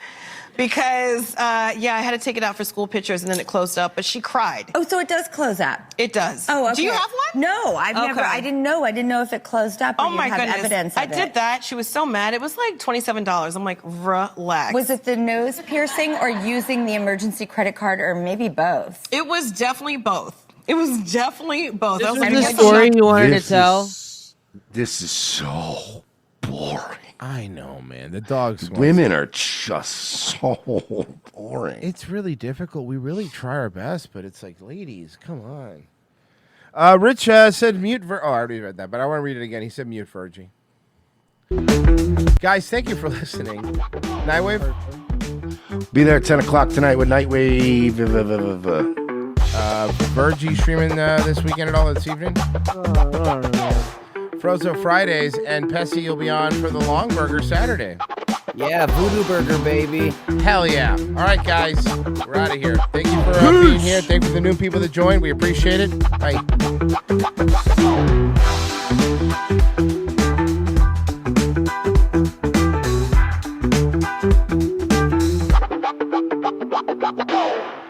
Because, I had to take it out for school pictures, and then it closed up, but she cried. Oh, so it does close up? It does. Oh, okay. Do you have one? No, I've never. Okay. I didn't know. I didn't know if it closed up or Oh, you my have goodness. evidence of I did that. She was so mad. It was like $27. I'm like, relax. Was it the nose piercing or using the emergency credit card, or maybe both? It was definitely both. It was definitely both. This I was was like, the story you wanted to tell? This is so boring. I know, man. The dogs. Women are just so boring. It's really difficult. We really try our best, but it's like, ladies, come on. Rich said mute. I already read that, but I want to read it again. He said mute Virgie. Guys, thank you for listening. Nightwave? Be there at 10 o'clock tonight with Nightwave. Virgie streaming this weekend at all this evening? Frozo Fridays, and Pessy, you'll be on for the Long Burger Saturday. Yeah, Voodoo Burger, baby. Hell yeah. All right, guys. We're out of here. Thank you for being here. Thank you for the new people that joined. We appreciate it. Bye.